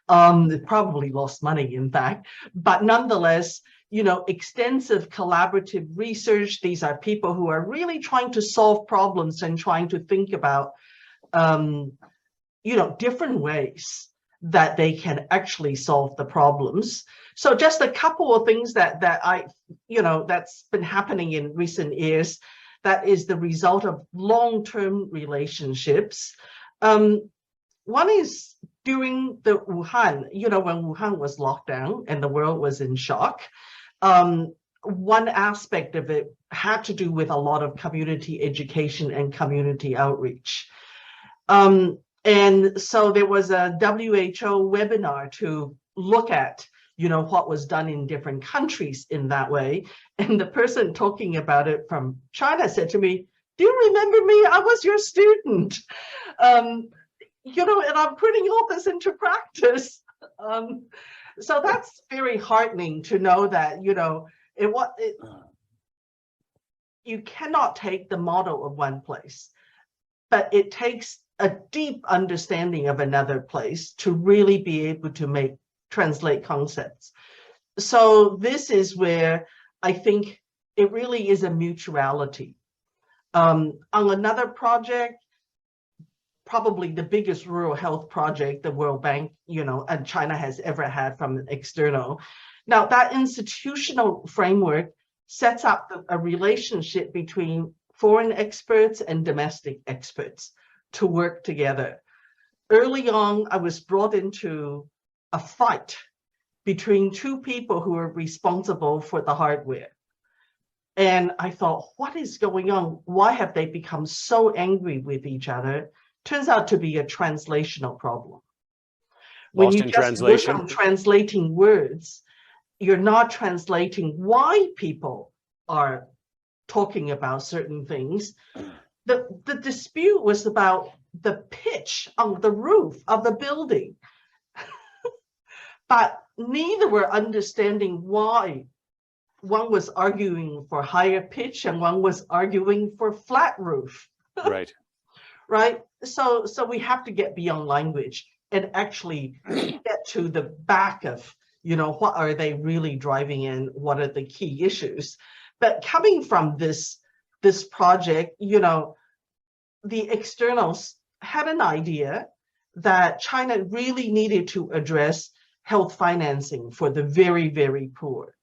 It probably lost money, in fact, but nonetheless, extensive collaborative research. These are people who are really trying to solve problems and trying to think about, different ways that they can actually solve the problems. So just a couple of things that that's been happening in recent years, that is the result of long-term relationships. One is during the Wuhan, when Wuhan was locked down and the world was in shock, one aspect of it had to do with a lot of community education and community outreach. And so there was a WHO webinar to look at, what was done in different countries in that way. And the person talking about it from China said to me, do you remember me? I was your student. And I'm putting all this into practice. So that's very heartening to know that, you cannot take the model of one place, but it takes a deep understanding of another place to really be able to translate concepts. So this is where I think it really is a mutuality. On another project, probably the biggest rural health project the World Bank, and China has ever had from an external. Now that institutional framework sets up a relationship between foreign experts and domestic experts to work together. Early on, I was brought into a fight between two people who are responsible for the hardware. And I thought, what is going on? Why have they become so angry with each other? Turns out to be a translational problem. When Lost you in just translation? work on translating words, you're not translating why people are talking about certain things. The dispute was about the pitch on the roof of the building, but neither were understanding why. One was arguing for higher pitch and one was arguing for flat roof. Right. Right? So we have to get beyond language and actually get to the back of, what are they really driving in? What are the key issues? But coming from this project, the externals had an idea that China really needed to address health financing for the very, very poor.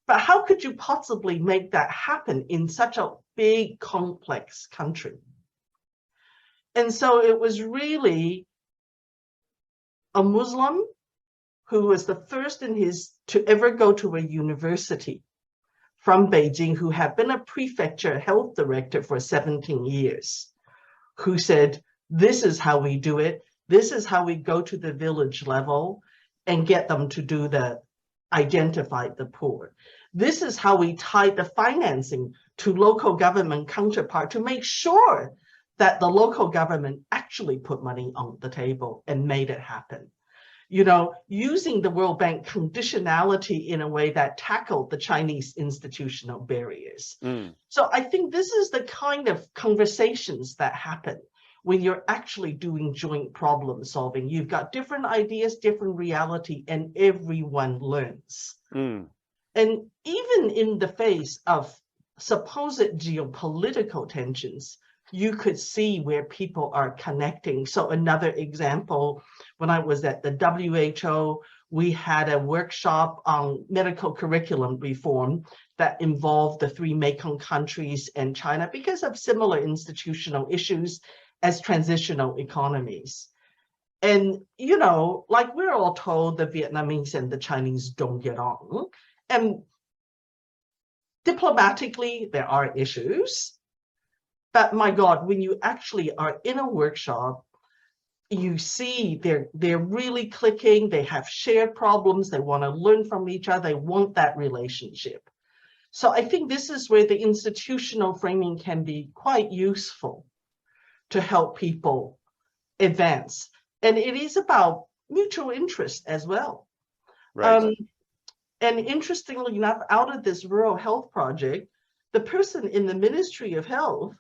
But how could you possibly make that happen in such a big, complex country? And so it was really a Muslim who was the first to ever go to a university from Beijing, who had been a prefecture health director for 17 years, who said, this is how we do it. This is how we go to the village level and get them to do identify the poor. This is how we tie the financing to local government counterpart to make sure that the local government actually put money on the table and made it happen. Using the World Bank conditionality in a way that tackled the Chinese institutional barriers. So I think this is the kind of conversations that happen when you're actually doing joint problem solving. You've got different ideas, different reality, and everyone learns. And even in the face of supposed geopolitical tensions, you could see where people are connecting. So another example, when I was at the WHO, we had a workshop on medical curriculum reform that involved the 3 Mekong countries and China because of similar institutional issues as transitional economies. And, like we're all told, the Vietnamese and the Chinese don't get on. And diplomatically, there are issues. But my God, when you actually are in a workshop, you see they're really clicking, they have shared problems, they want to learn from each other, they want that relationship. So I think this is where the institutional framing can be quite useful to help people advance. And it is about mutual interest as well. Right. And interestingly enough, out of this rural health project, the person in the Ministry of Health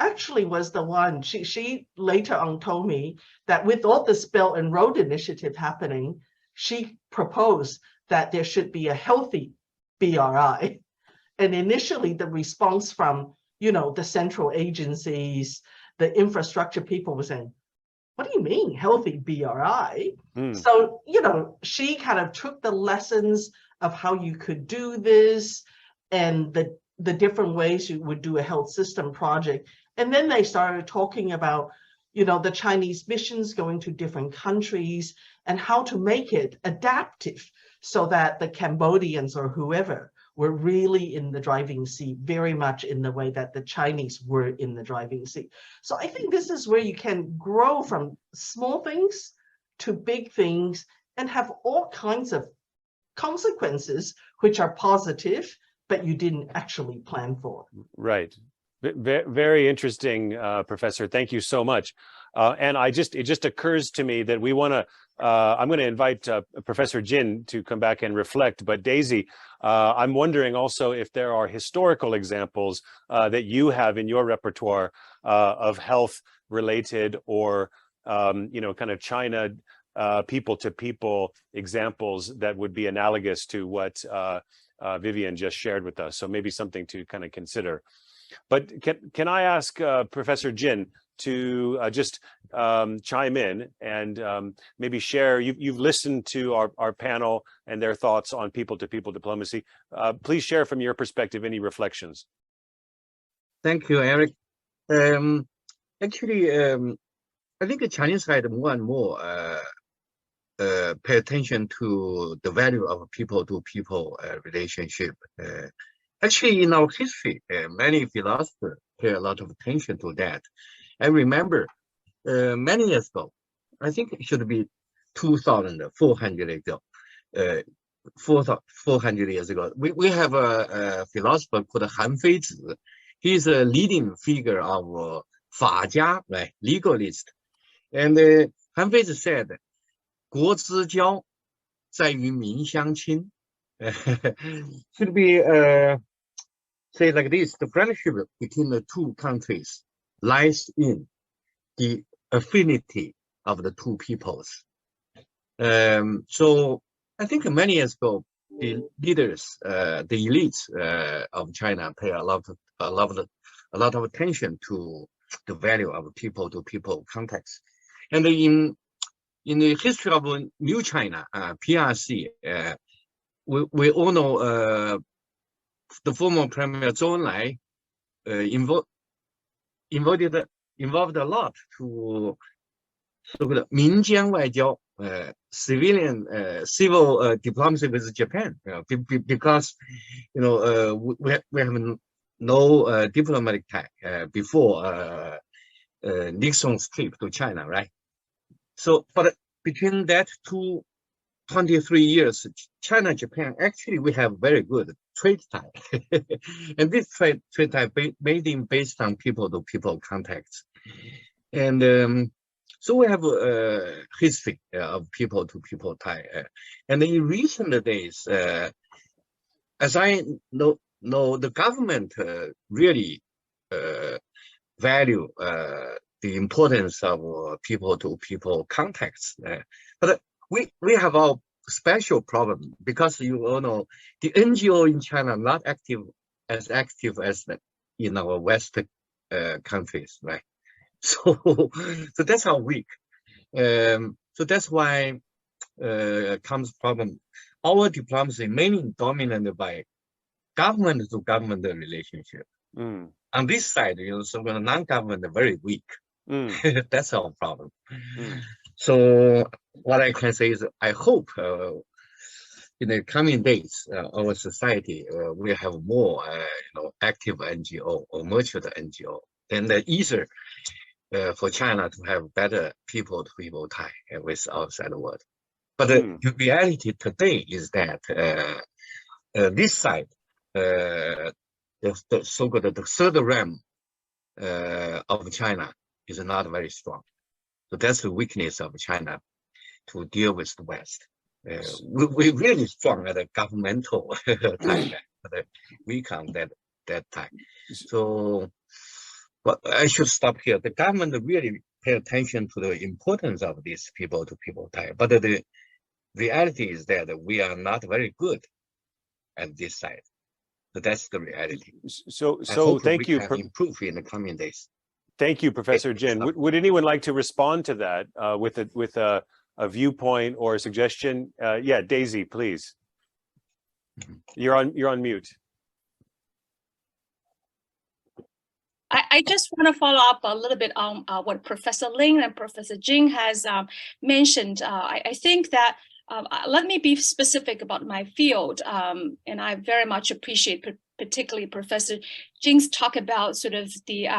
actually was the one, she later on told me that with all this Belt and Road Initiative happening, she proposed that there should be a healthy BRI. And initially the response from, the central agencies, the infrastructure people were saying, what do you mean healthy BRI? So, she kind of took the lessons of how you could do this and the different ways you would do a health system project. And then they started talking about, the Chinese missions going to different countries and how to make it adaptive so that the Cambodians or whoever were really in the driving seat, very much in the way that the Chinese were in the driving seat. So I think this is where you can grow from small things to big things and have all kinds of consequences which are positive, but you didn't actually plan for. Right. Very interesting, Professor. Thank you so much. And it just occurs to me that we want to, I'm going to invite Professor Jin to come back and reflect, but Daisy, I'm wondering also if there are historical examples that you have in your repertoire of health related or, kind of China people to people examples that would be analogous to what Vivian just shared with us. So maybe something to kind of consider. But can I ask Professor Jin to just chime in and maybe share, you've listened to our panel and their thoughts on people-to-people diplomacy. Please share from your perspective any reflections. Thank you, Eric. Actually, I think the Chinese side more and more pay attention to the value of people-to-people relationship. Actually, in our history, many philosophers pay a lot of attention to that. I remember many years ago, I think it should be 2,400 ago, 400 years ago, we have a philosopher called Han Feizi. He's a leading figure of 法家, right, legalist. And Han Feizi said, 国之交在于民相亲. Should be say like this: the friendship between the two countries lies in the affinity of the two peoples. So I think many years ago, the leaders, the elites of China pay a lot of attention to the value of people-to-people contacts. And in the history of New China, PRC, we all know the former Premier Zhou Enlai involved a lot to so-called 民间外交, civil diplomacy with Japan, because we have no diplomatic tie before Nixon's trip to China, right? So, but between that 23 years, China-Japan, actually we have very good trade tie. And this trade tie based on people-to-people contacts. And so we have a history of people-to-people tie. And in recent days, as I know, the government really value the importance of people-to-people contacts. But we have our special problem, because you all know the NGO in China are not as active as in our Western countries, right? So that's how weak. So that's why comes problem. Our diplomacy mainly dominated by government-to-government relationship. On this side, so non-government very weak. That's our problem. So what I can say is, I hope in the coming days, our society will have more, active NGO or mature NGO, then easier for China to have better people-to-people tie with outside the world. But the reality today is that this side, the so-called the third realm of China is not very strong. So that's the weakness of China to deal with the West. We're really strong at a governmental time, but weak on that time. So, but I should stop here. The government really pay attention to the importance of this people-to-people tie. But the reality is that we are not very good at this side. So that's the reality. So thank you. Improve in the coming days. Thank you, Professor Jin. Would anyone like to respond to that with a viewpoint or a suggestion? Yeah, Daisy, please. You're on mute. I just want to follow up a little bit on what Professor Lin and Professor Jin has mentioned. I think that let me be specific about my field, and I very much appreciate particularly Professor Jin's talk about sort of the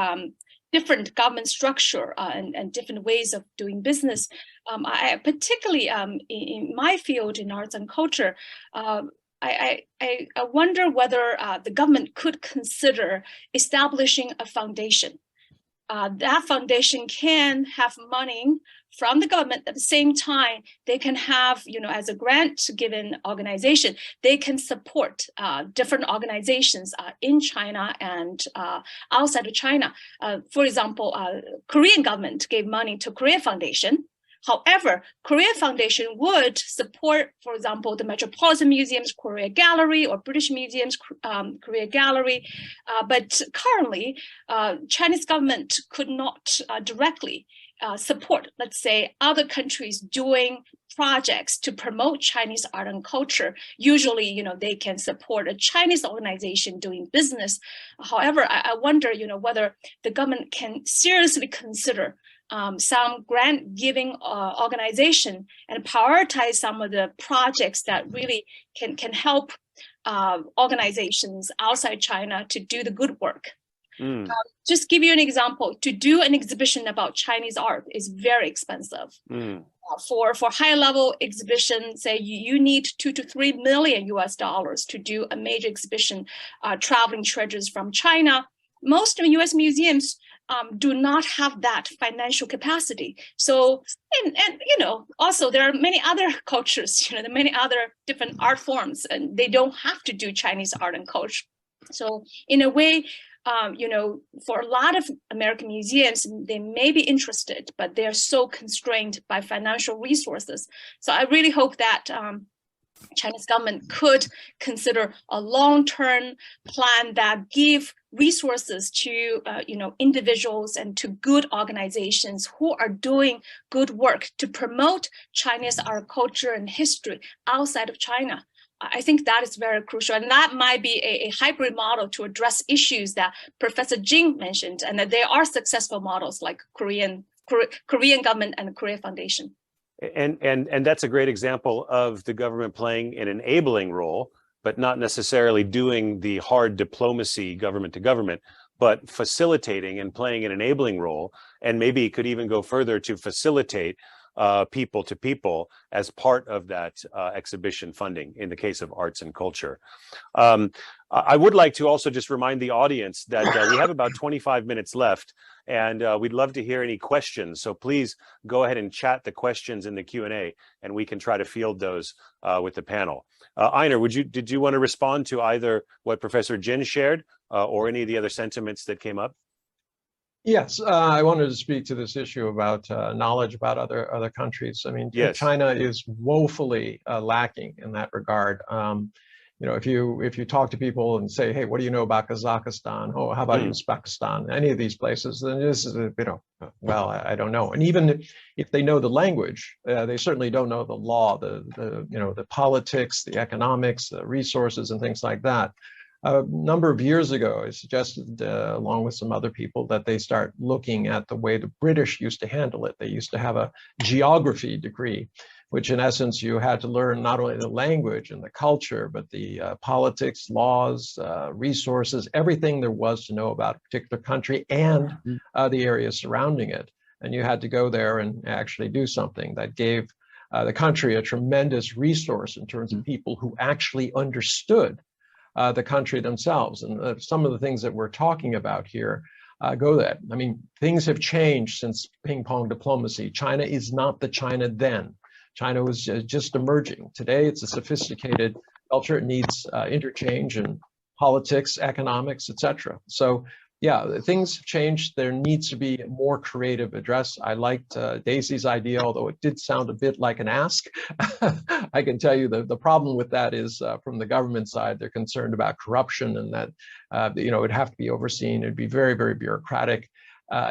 different government structure and different ways of doing business. I particularly in my field in arts and culture, I wonder whether the government could consider establishing a foundation. That foundation can have money from the government. At the same time, they can have, as a grant-given organization, they can support different organizations in China and outside of China. For example, Korean government gave money to Korea Foundation. However, Korea Foundation would support, for example, the Metropolitan Museum's Korea Gallery or British Museum's Korea Gallery. But currently, Chinese government could not directly support, let's say, other countries doing projects to promote Chinese art and culture. Usually, they can support a Chinese organization doing business. However, I wonder, whether the government can seriously consider some grant giving organization and prioritize some of the projects that really can help organizations outside China to do the good work. Just give you an example, to do an exhibition about Chinese art is very expensive. For high level exhibition, say you need $2 to $3 million to do a major exhibition, traveling treasures from China. Most of US museums do not have that financial capacity. So, and you know, also there are many other cultures, you know, there are many other different art forms, and they don't have to do Chinese art and culture. So in a way, you know, for a lot of American museums, they may be interested, but they're so constrained by financial resources. So I really hope that Chinese government could consider a long-term plan that give resources to you know, individuals and to good organizations who are doing good work to promote Chinese art, culture, and history outside of China. I think that is very crucial, and that might be a hybrid model to address issues that Professor Jing mentioned, and that there are successful models like Korean government and the Korea Foundation. And that's a great example of the government playing an enabling role, but not necessarily doing the hard diplomacy government to government, but facilitating and playing an enabling role, and maybe could even go further to facilitate people to people as part of that exhibition funding in the case of arts and culture. I would like to also just remind the audience that we have about 25 minutes left, and we'd love to hear any questions. So please go ahead and chat the questions in the Q&A, and we can try to field those with the panel. Einar, did you want to respond to either what Professor Jin shared or any of the other sentiments that came up? Yes, I wanted to speak to this issue about knowledge about other countries. I mean, yes. China is woefully lacking in that regard. You know, if you talk to people and say, hey, what do you know about Kazakhstan? Oh, how about Uzbekistan? Any of these places, then this is, you know, well, I don't know. And even if they know the language, they certainly don't know the law, the you know, the politics, the economics, the resources, and things like that. A number of years ago, I suggested, along with some other people, that they start looking at the way the British used to handle it. They used to have a geography degree, which in essence, you had to learn not only the language and the culture, but the politics, laws, resources, everything there was to know about a particular country and the areas surrounding it. And you had to go there and actually do something that gave the country a tremendous resource in terms of people who actually understood the country themselves. And some of the things that we're talking about here go that. I mean, things have changed since ping pong diplomacy. China is not the China then. China was just emerging. Today, it's a sophisticated culture. It needs interchange in politics, economics, etc. So yeah, things have changed. There needs to be a more creative address. I liked Daisy's idea, although it did sound a bit like an ask. I can tell you the problem with that is from the government side, they're concerned about corruption and that, you know, it'd have to be overseen. It'd be very, very bureaucratic.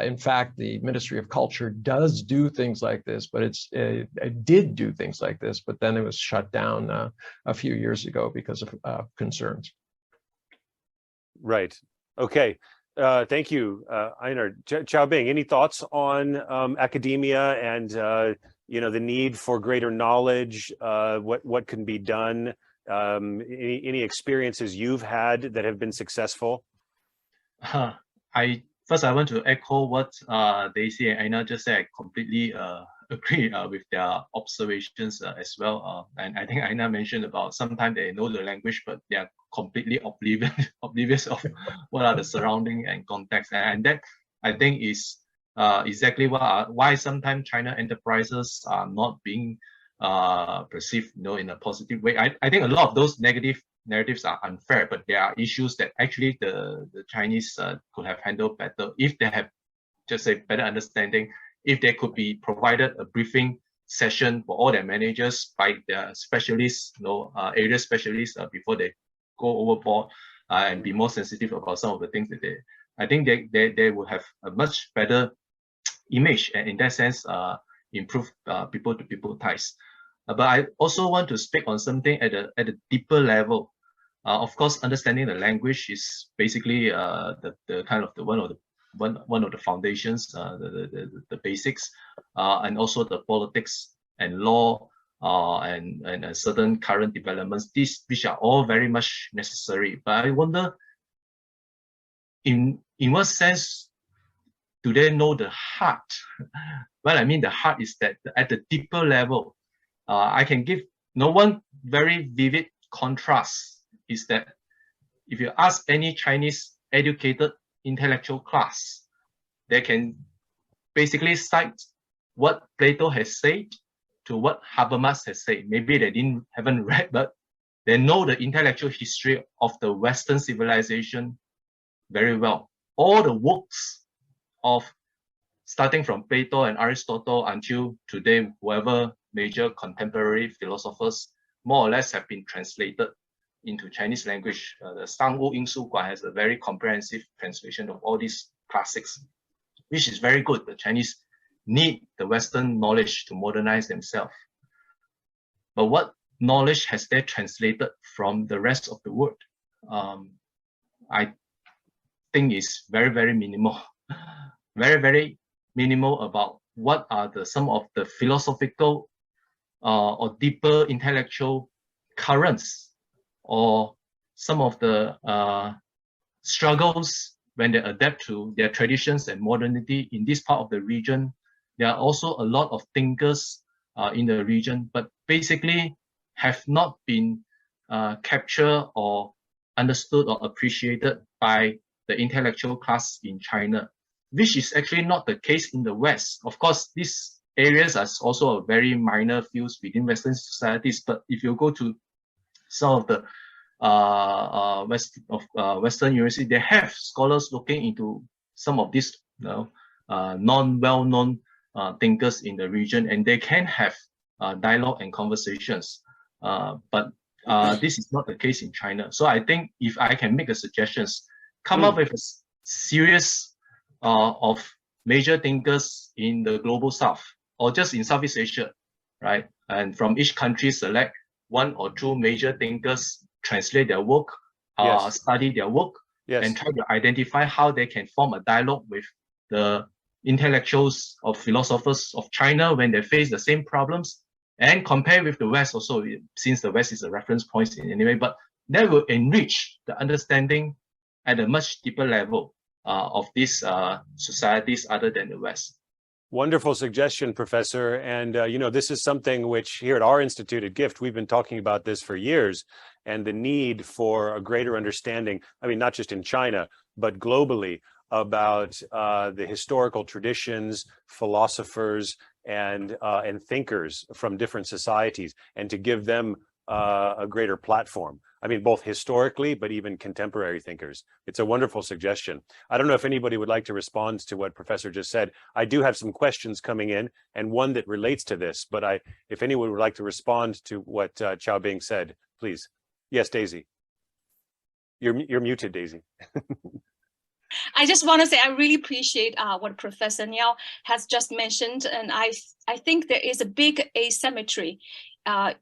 In fact, the Ministry of Culture does do things like this, but it did do things like this, but then it was shut down a few years ago because of concerns. Right. Okay. Thank you, Einar. Chow-bing, any thoughts on academia and you know, the need for greater knowledge? What can be done? Any experiences you've had that have been successful? First, I want to echo what Daisy and Einar just said. I completely agree with their observations as well. And I think Einar mentioned about sometimes they know the language, but they are completely oblivious of what are the surrounding and context. And that, I think, is exactly why sometimes China enterprises are not being perceived, you know, in a positive way. I think a lot of those negative narratives are unfair, but there are issues that actually the Chinese could have handled better if they have just say better understanding, if they could be provided a briefing session for all their managers by their specialists, you know, area specialists before they go overboard and be more sensitive about some of the things that I think they will have a much better image, and in that sense improve people to people ties. But I also want to speak on something at a deeper level. Of course, understanding the language is basically the kind of one of one of the foundations, the basics, and also the politics and law and certain current developments. These which are all very much necessary. But I wonder, in what sense do they know the heart? Well, I mean the heart is that at the deeper level, I can give one very vivid contrast is that if you ask any Chinese educated intellectual class, they can basically cite what Plato has said to what Habermas has said. Maybe they haven't read, but they know the intellectual history of the Western civilization very well. All the works of starting from Plato and Aristotle until today, whoever major contemporary philosophers more or less have been translated into Chinese language. The Sangwu Yingsu Guan has a very comprehensive translation of all these classics, which is very good. The Chinese need the Western knowledge to modernize themselves. But what knowledge has they translated from the rest of the world? I think is very, very minimal. Very, very minimal about what are some of the philosophical or deeper intellectual currents, or some of the struggles when they adapt to their traditions and modernity in this part of the region. There are also a lot of thinkers in the region, but basically have not been captured or understood or appreciated by the intellectual class in China, which is actually not the case in the West. Of course, these areas are also a very minor fields within Western societies, but if you go to some of the Western universities, they have scholars looking into some of these non-well-known thinkers in the region, and they can have dialogue and conversations. But this is not the case in China. So I think if I can make a suggestions, come up with a series of major thinkers in the global South, or just in Southeast Asia, right? And from each country select one or two major thinkers, translate their work, study their work, and try to identify how they can form a dialogue with the intellectuals or philosophers of China when they face the same problems, and compare with the West also, since the West is a reference point in any way, but that will enrich the understanding at a much deeper level of these societies other than the West. Wonderful suggestion, Professor. And, this is something which here at our Institute at GIFT, we've been talking about this for years, and the need for a greater understanding, I mean, not just in China, but globally, about the historical traditions, philosophers, and thinkers from different societies, and to give them a greater platform. I mean, both historically, but even contemporary thinkers. It's a wonderful suggestion. I don't know if anybody would like to respond to what Professor just said. I do have some questions coming in, and one that relates to this, but if anyone would like to respond to what Chow-bing said, please. Yes, Daisy. You're muted, Daisy. I just want to say I really appreciate what Professor Ngeow has just mentioned, and I think there is a big asymmetry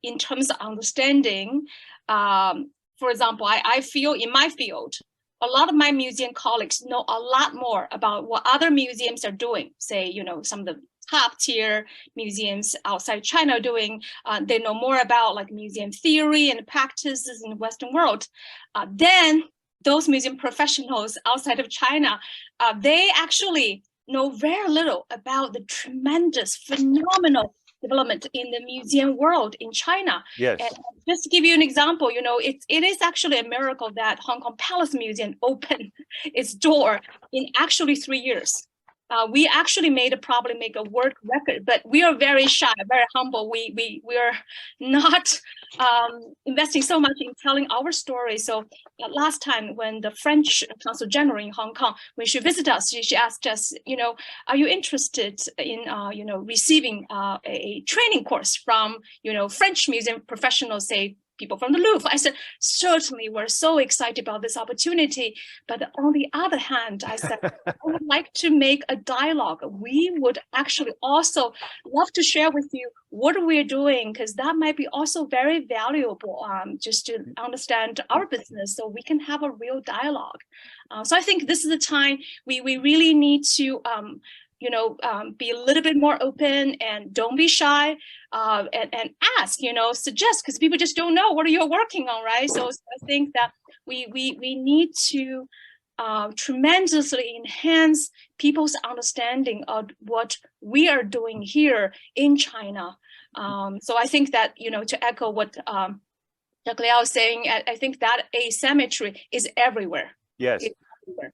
in terms of understanding. For example, I feel in my field, a lot of my museum colleagues know a lot more about what other museums are doing. Say, some of the top tier museums outside China are doing. They know more about like museum theory and practices in the Western world. Then those museum professionals outside of China, they actually know very little about the tremendous, phenomenal development in the museum world in China. Yes. And just to give you an example, it is actually a miracle that Hong Kong Palace Museum opened its door in actually 3 years. We actually probably make a world record, but we are very shy, very humble. We are not investing so much in telling our story. So last time when the French Consul General in Hong Kong, when she visited us, she asked us, are you interested in receiving a training course from French museum professionals, say people from the Louvre. I said, certainly, we're so excited about this opportunity. But on the other hand, I said, I would like to make a dialogue. We would actually also love to share with you what we're doing, because that might be also very valuable just to understand our business so we can have a real dialogue. So I think this is the time we really need to be a little bit more open and don't be shy and ask, suggest, because people just don't know what you're working on, right? So I think that we need to tremendously enhance people's understanding of what we are doing here in China. So I think that, to echo what Dr. Liao is saying, I think that asymmetry is everywhere. Yes. It's everywhere.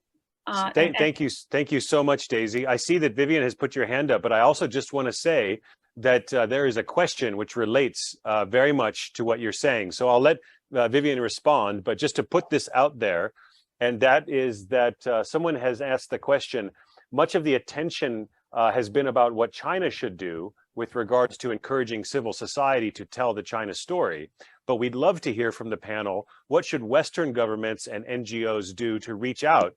Thank you so much, Daisy. I see that Vivian has put your hand up, but I also just want to say that there is a question which relates very much to what you're saying. So I'll let Vivian respond, but just to put this out there, and that is that someone has asked the question, much of the attention has been about what China should do with regards to encouraging civil society to tell the China story. But we'd love to hear from the panel, what should Western governments and NGOs do to reach out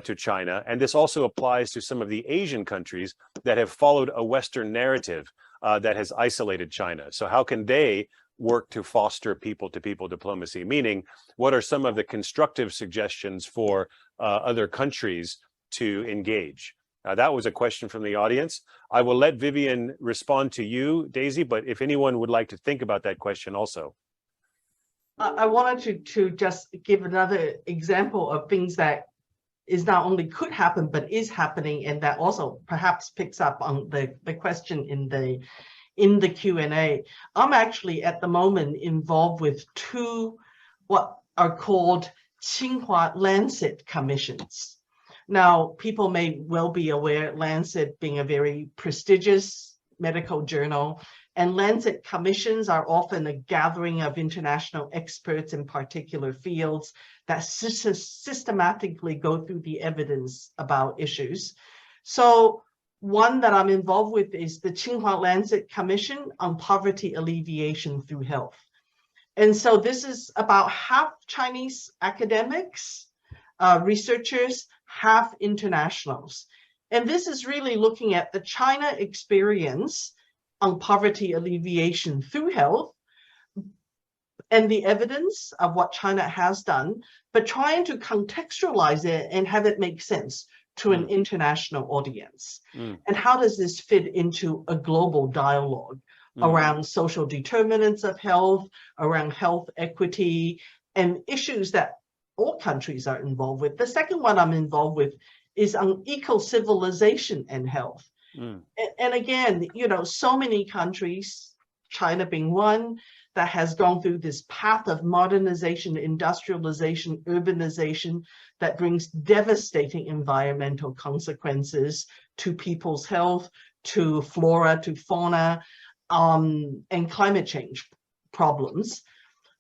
to China? And this also applies to some of the Asian countries that have followed a Western narrative that has isolated China. So how can they work to foster people-to-people diplomacy? Meaning, what are some of the constructive suggestions for other countries to engage? That was a question from the audience. I will let Vivian respond to you, Daisy, but if anyone would like to think about that question also. I wanted to just give another example of things that is not only could happen, but is happening, and that also perhaps picks up on the question in the Q&A. I'm actually at the moment involved with two what are called Tsinghua Lancet commissions. Now, people may well be aware, Lancet being a very prestigious medical journal, and Lancet commissions are often a gathering of international experts in particular fields that systematically go through the evidence about issues. So one that I'm involved with is the Tsinghua Lancet Commission on Poverty Alleviation Through Health. And so this is about half Chinese academics, researchers, half internationals. And this is really looking at the China experience on poverty alleviation through health and the evidence of what China has done, but trying to contextualize it and have it make sense to an international audience. And how does this fit into a global dialogue around social determinants of health, around health equity, and issues that all countries are involved with? The second one I'm involved with is on eco-civilization and health. And again, so many countries, China being one, that has gone through this path of modernization, industrialization, urbanization that brings devastating environmental consequences to people's health, to flora, to fauna, and climate change problems.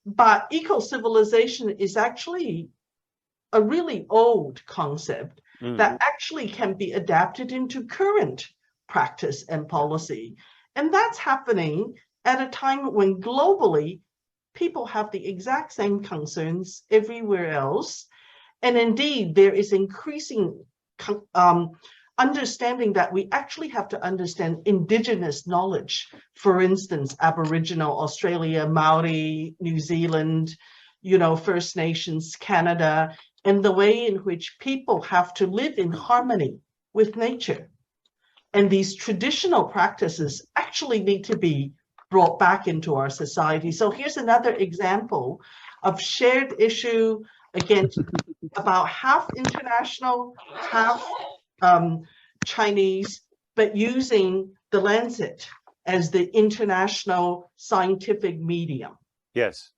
But eco-civilization is actually a really old concept that actually can be adapted into current practice and policy. And that's happening at a time when globally people have the exact same concerns everywhere else. And indeed, there is increasing understanding that we actually have to understand indigenous knowledge. For instance, Aboriginal Australia, Maori, New Zealand, First Nations, Canada, and the way in which people have to live in harmony with nature. And these traditional practices actually need to be brought back into our society. So here's another example of shared issue, again, about half international, half Chinese, but using the Lancet as the international scientific medium. Yes.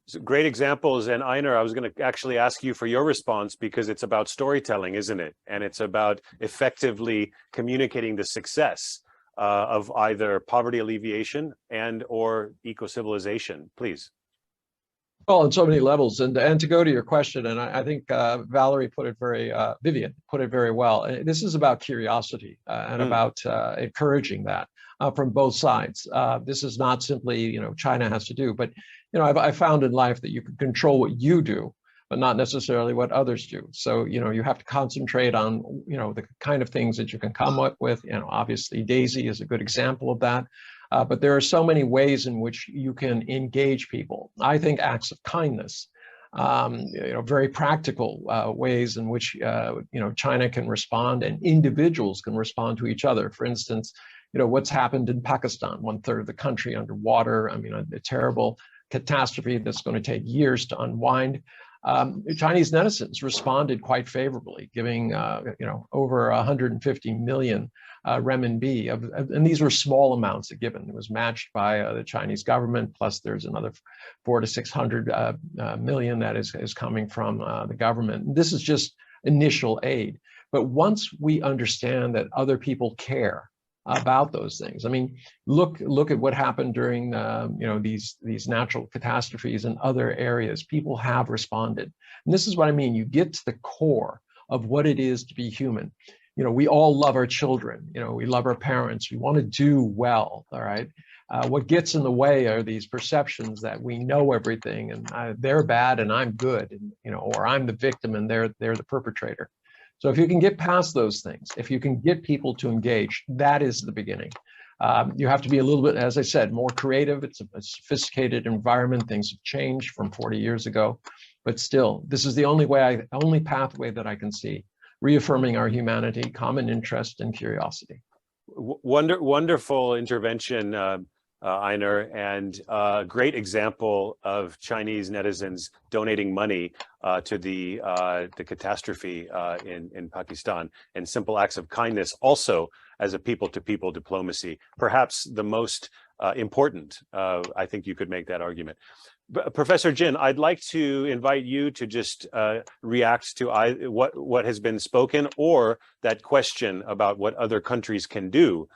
So great examples. And Einar, I was going to actually ask you for your response, because it's about storytelling, isn't it? And it's about effectively communicating the success of either poverty alleviation and or eco-civilization. Please. Well, on so many levels, and to go to your question, and I think Valerie put it Vivian put it very well. This is about curiosity and about encouraging that. from both sides. This is not simply, China has to do, but, I found in life that you can control what you do, but not necessarily what others do. So, you have to concentrate on, the kind of things that you can come up with. Obviously Daisy is a good example of that. But there are so many ways in which you can engage people. I think acts of kindness, very practical ways in which, China can respond and individuals can respond to each other. For instance, what's happened in Pakistan, 1/3 of the country underwater. I mean, a terrible catastrophe that's going to take years to unwind. Chinese netizens responded quite favorably, giving over 150 million renminbi, and these were small amounts given. It was matched by the Chinese government, plus there's another 400 to 600 million that is coming from the government. This is just initial aid, but once we understand that other people care about those things. I mean, look at what happened during these natural catastrophes in other areas. People have responded, and this is what I mean. You get to the core of what it is to be human. We all love our children. We love our parents. We want to do well. All right. What gets in the way are these perceptions that we know everything and they're bad and I'm good, and or I'm the victim and they're the perpetrator. So if you can get past those things, if you can get people to engage, that is the beginning. You have to be a little bit, as I said, more creative. It's a sophisticated environment. Things have changed from 40 years ago, but still, this is the only pathway that I can see, reaffirming our humanity, common interest, and curiosity. Wonderful intervention, Einar, and a great example of Chinese netizens donating money to the catastrophe in Pakistan, and simple acts of kindness also as a people-to-people diplomacy, perhaps the most important. I think you could make that argument. Professor Jin, I'd like to invite you to just react to what has been spoken, or that question about what other countries can do,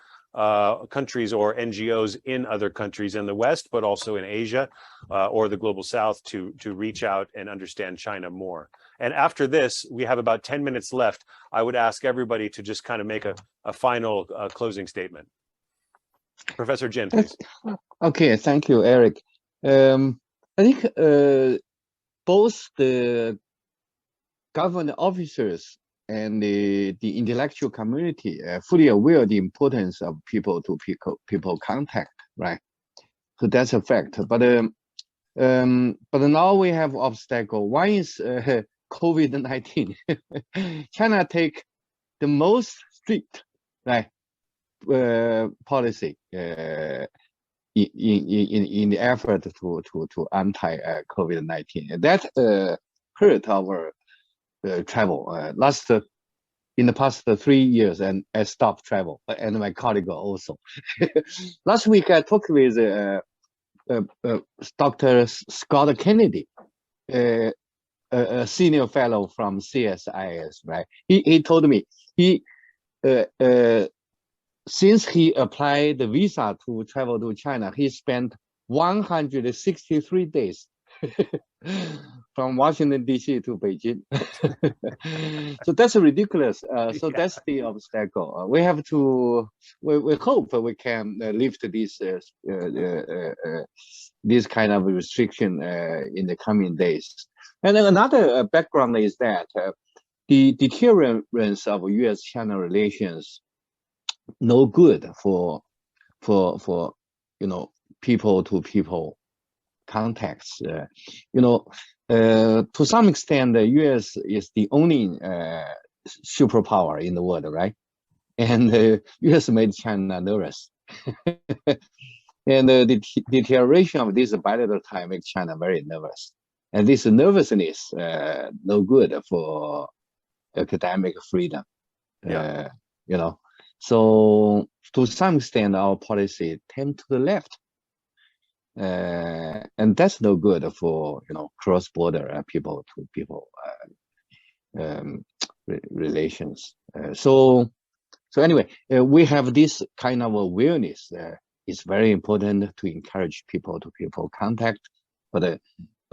countries or NGOs in other countries in the West, but also in Asia or the Global South to reach out and understand China more. And after this, we have about 10 minutes left. I would ask everybody to just kind of make a final closing statement. Professor Jin, please. Okay, thank you, Eric. I think both the government officers and the intellectual community fully aware of the importance of people-to-people contact, right? So that's a fact. But now we have obstacle. One is COVID-19. China take the most strict, right, policy in the effort to anti COVID-19. That hurt our travel. In the past 3 years, and I stopped travel, and my colleague also. Last week I talked with Dr. Scott Kennedy, a senior fellow from CSIS, right? He told me since he applied the visa to travel to China, he spent 163 days from Washington, D.C. to Beijing. So that's ridiculous. So yeah, that's the obstacle. We have to, we hope we can lift this kind of restriction in the coming days. And then another background is that the deterrence of U.S.-China relations no good for people-to-people contacts. To some extent, the U.S. is the only superpower in the world, right? And the U.S. made China nervous. And the deterioration of this bilateral tie makes China very nervous. And this nervousness no good for academic freedom. Yeah. So to some extent, our policy tend to the left. And that's no good for cross-border people-to-people relations. So anyway, we have this kind of awareness. It's very important to encourage people-to-people contact, but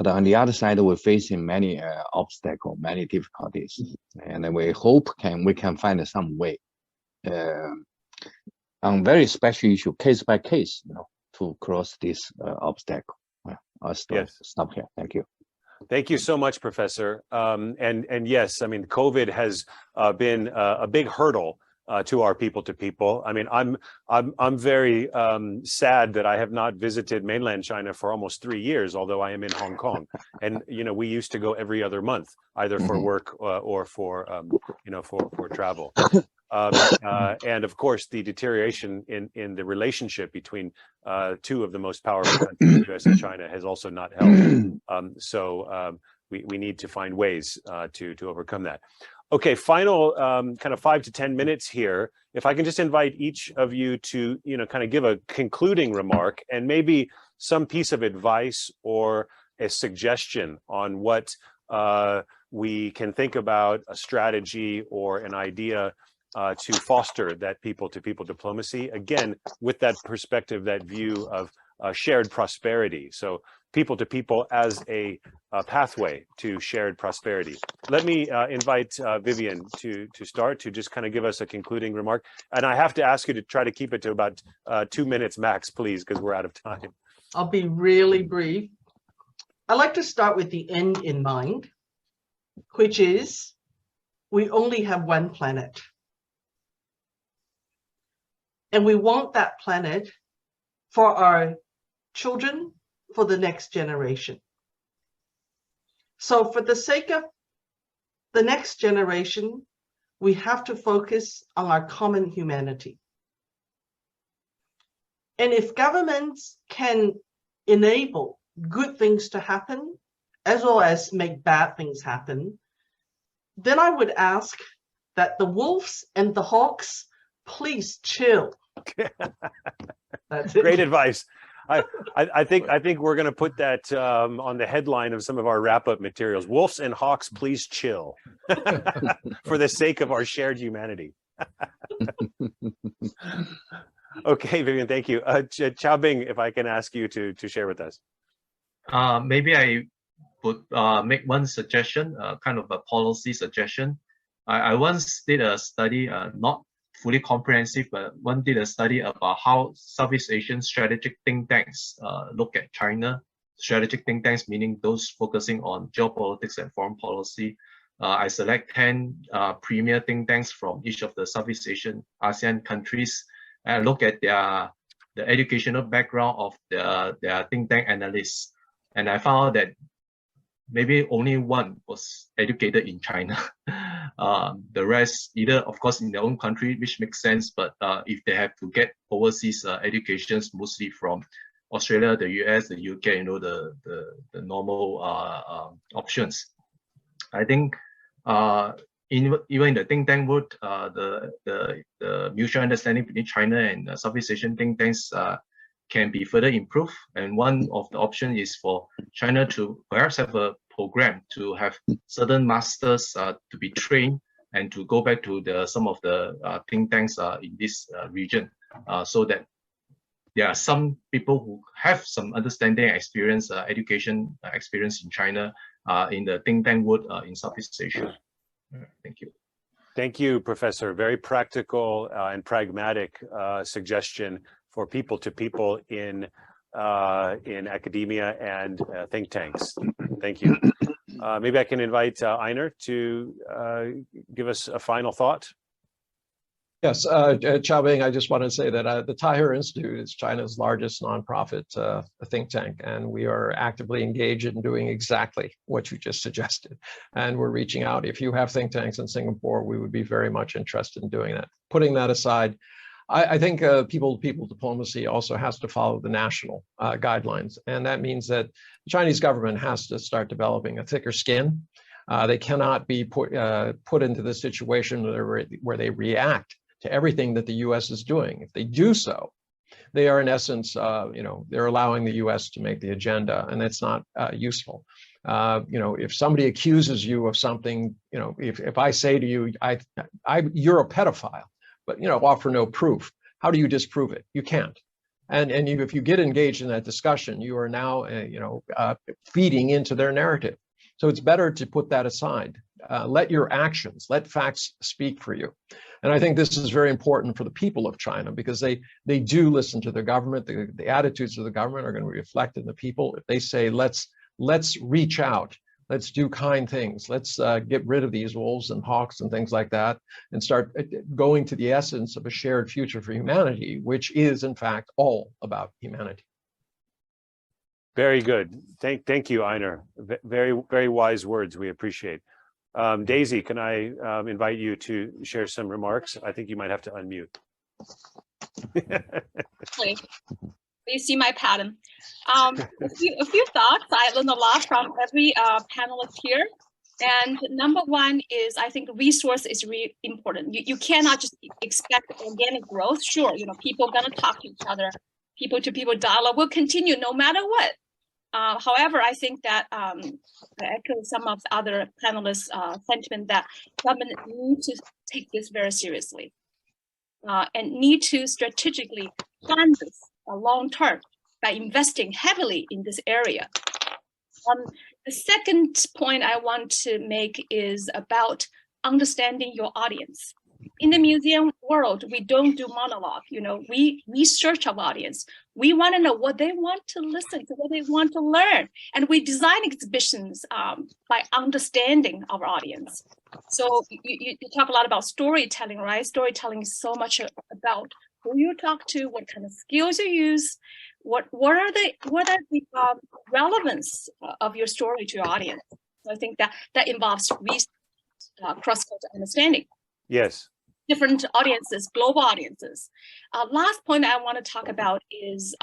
on the other side, we're facing many obstacles, many difficulties, and we hope we can find some way. on very special issue, case by case, to cross this obstacle. I'll stop here. Thank you. Thank you so much, Professor. And yes, I mean, COVID has been a big hurdle to our people to people. I mean, I'm very sad that I have not visited mainland China for almost 3 years, although I am in Hong Kong. And we used to go every other month, either for work or for for travel. And of course, the deterioration in the relationship between two of the most powerful countries, US and China, has also not helped. So we need to find ways to overcome that. Okay, final kind of 5 to 10 minutes here. If I can just invite each of you to kind of give a concluding remark and maybe some piece of advice or a suggestion on what we can think about, a strategy or an idea to foster that people-to-people diplomacy, again, with that perspective, that view of shared prosperity. So people-to-people as a pathway to shared prosperity. Let me invite Vivian to start, to just kind of give us a concluding remark. And I have to ask you to try to keep it to about 2 minutes max, please, because we're out of time. I'll be really brief. I like to start with the end in mind, which is we only have one planet. And we want that planet for our children, for the next generation. So for the sake of the next generation, we have to focus on our common humanity. And if governments can enable good things to happen, as well as make bad things happen, then I would ask that the wolves and the hawks please chill. That's it. Great advice. I think we're going to put that on the headline of some of our wrap-up materials. Wolves and hawks, please chill, for the sake of our shared humanity. Okay, Vivian, thank you. Chow-bing, if I can ask you to share with us. Maybe I would make one suggestion, kind of a policy suggestion. I once did a study, not fully comprehensive, but one did a study about how Southeast Asian strategic think tanks look at China. Strategic think tanks meaning those focusing on geopolitics and foreign policy. I select 10 premier think tanks from each of the Southeast Asian ASEAN countries and look at the educational background of their think tank analysts. And I found that maybe only one was educated in China. The rest, either of course in their own country, which makes sense, but if they have to get overseas educations, mostly from Australia, the US, the UK, the normal options. I think even in the think tank world, the mutual understanding between China and Southeast Asian think tanks can be further improved. And one of the options is for China to perhaps have a program to have certain masters to be trained and to go back to some of the think tanks in this region, so that there are some people who have some understanding, experience, education experience in China, in the think tank world in Southeast Asia. Thank you. Thank you, Professor. Very practical and pragmatic suggestion for people to people in academia and think tanks. Thank you. Maybe I can invite Einar to give us a final thought. Yes, Chow-bing, I just want to say that the Taihe Institute is China's largest nonprofit think tank, and we are actively engaged in doing exactly what you just suggested. And we're reaching out. If you have think tanks in Singapore, we would be very much interested in doing that. Putting that aside, I think people-to-people diplomacy also has to follow the national guidelines. And that means that the Chinese government has to start developing a thicker skin. They cannot be put into the situation where they react to everything that the US is doing. If they do so, they are in essence, they're allowing the US to make the agenda, and that's not useful. If somebody accuses you of something, if I say to you, you're a pedophile, but offer no proof, how do you disprove it? You can't. And if you get engaged in that discussion, you are now feeding into their narrative. So it's better to put that aside. let your actions, let facts speak for you. And I think this is very important for the people of China because they do listen to their government. The attitudes of the government are going to be reflected in the people. If they say, let's reach out, let's do kind things, let's get rid of these wolves and hawks and things like that, and start going to the essence of a shared future for humanity, which is in fact all about humanity. Very good. Thank you, Einar. Very, very wise words. We appreciate. Daisy, can I invite you to share some remarks? I think you might have to unmute. You see my pattern. A few thoughts. I learned a lot from every panelist here. And number one is, I think resource is really important. You cannot just expect organic growth. Sure, people are gonna talk to each other. People-to-people dialogue will continue no matter what. However, I think that I echo some of the other panelists' sentiment that government need to take this very seriously and need to strategically fund this long term by investing heavily in this area. The second point I want to make is about understanding your audience. In the museum world, we don't do monologue. We research our audience. We want to know what they want to listen to, what they want to learn. And we design exhibitions by understanding our audience. So you talk a lot about storytelling, right? Storytelling is so much about who you talk to, what kind of skills you use, what are the relevance of your story to your audience. So I think that involves cross-cultural understanding. Yes. Different audiences, global audiences. Last point I want to talk about is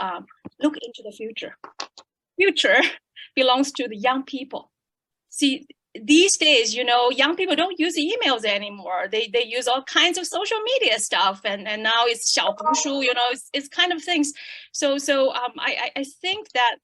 look into the future. Future belongs to the young people. See, these days, young people don't use emails anymore. They use all kinds of social media stuff, and now it's 小红书, it's kind of things. So I think that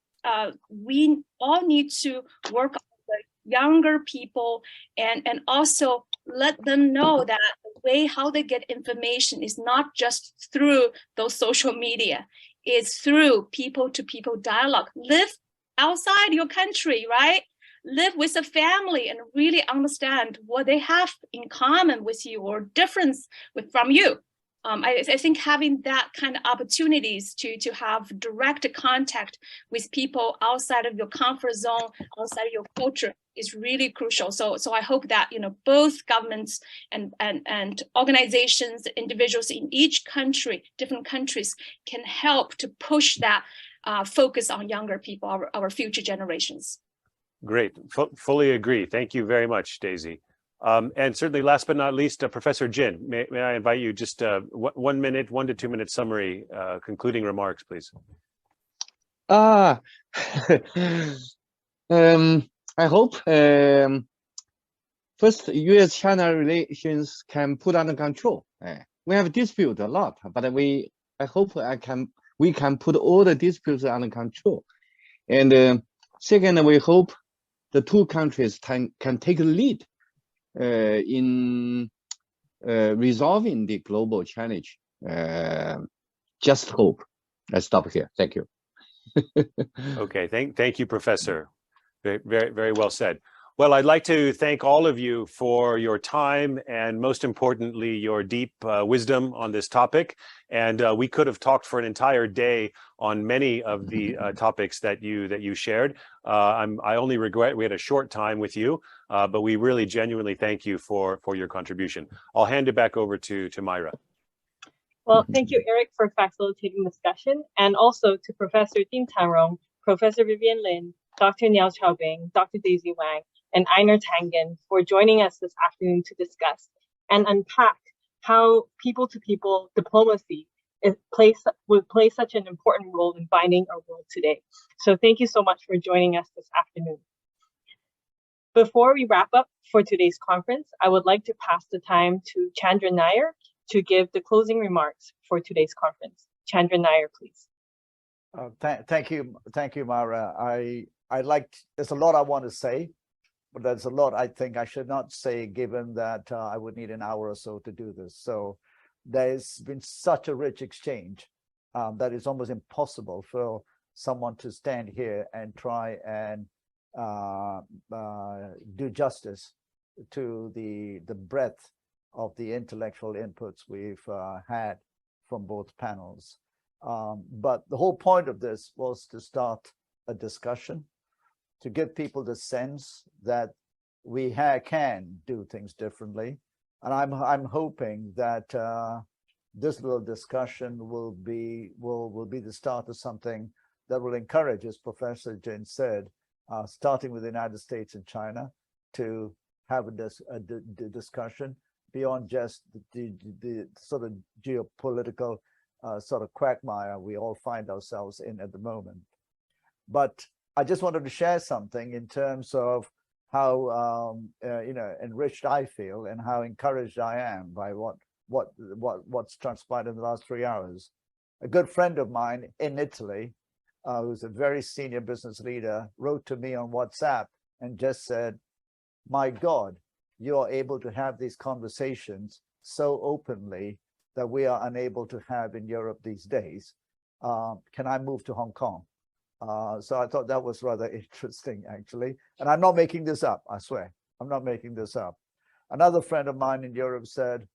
we all need to work on the younger people and also let them know that the way how they get information is not just through those social media. It's through people-to-people dialogue. Live outside your country, right? Live with a family and really understand what they have in common with you or difference from you. I think having that kind of opportunities to have direct contact with people outside of your comfort zone, outside of your culture is really crucial. So I hope that both governments and organizations, individuals in each country, different countries, can help to push that focus on younger people, our future generations. Great, fully agree. Thank you very much, Daisy. And certainly, last but not least, Professor Jin, may I invite you just 1 minute, 1 to 2 minute summary, concluding remarks, please. I hope first U.S.-China relations can put under control. We have dispute a lot, but I hope we can put all the disputes under control. And second, we hope the two countries can take the lead in resolving the global challenge. Just hope. Let's stop here. Thank you. Okay, thank you, Professor. Very, very well said. Well, I'd like to thank all of you for your time and most importantly, your deep wisdom on this topic. And we could have talked for an entire day on many of the topics that you shared. I only regret we had a short time with you, but we really genuinely thank you for your contribution. I'll hand it back over to Myra. Well, thank you, Eric, for facilitating the discussion, and also to Professor Din Tanrong, Professor Vivian Lin, Dr. Ngeow chow-bing, Dr. Daisy Wang, and Einar Tangen for joining us this afternoon to discuss and unpack how people-to-people diplomacy would play such an important role in binding our world today. So thank you so much for joining us this afternoon. Before we wrap up for today's conference, I would like to pass the time to Chandra Nair to give the closing remarks for today's conference. Chandra Nair, please. Thank you, Myra. There's a lot I want to say, but there's a lot I think I should not say, given that I would need an hour or so to do this. So there's been such a rich exchange that it's almost impossible for someone to stand here and try and do justice to the breadth of the intellectual inputs we've had from both panels. But the whole point of this was to start a discussion, to give people the sense that we can do things differently. And I'm hoping that this little discussion will be the start of something that will encourage, as Professor Jin said, starting with the United States and China, to have a discussion beyond just the sort of geopolitical sort of quagmire we all find ourselves in at the moment. But I just wanted to share something in terms of how enriched I feel and how encouraged I am by what's transpired in the last 3 hours. A good friend of mine in Italy, who's a very senior business leader, wrote to me on WhatsApp and just said, "My God, you are able to have these conversations so openly that we are unable to have in Europe these days. Can I move to Hong Kong?" So I thought that was rather interesting, actually. And I'm not making this up, I swear. I'm not making this up. Another friend of mine in Europe said,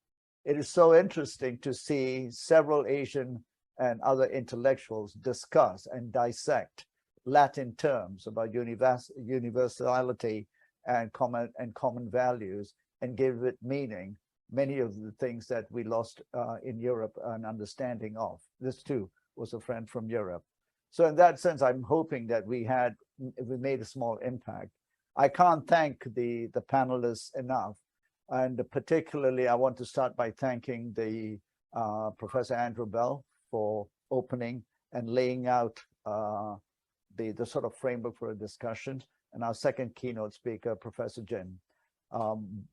"It is so interesting to see several Asian and other intellectuals discuss and dissect Latin terms about universality and common values and give it meaning. Many of the things that we lost in Europe an understanding of." This too was a friend from Europe. So in that sense, I'm hoping that we made a small impact. I can't thank the panelists enough. And particularly, I want to start by thanking the Professor Andrew Bell for opening and laying out the sort of framework for a discussion, and our second keynote speaker, Professor Jin.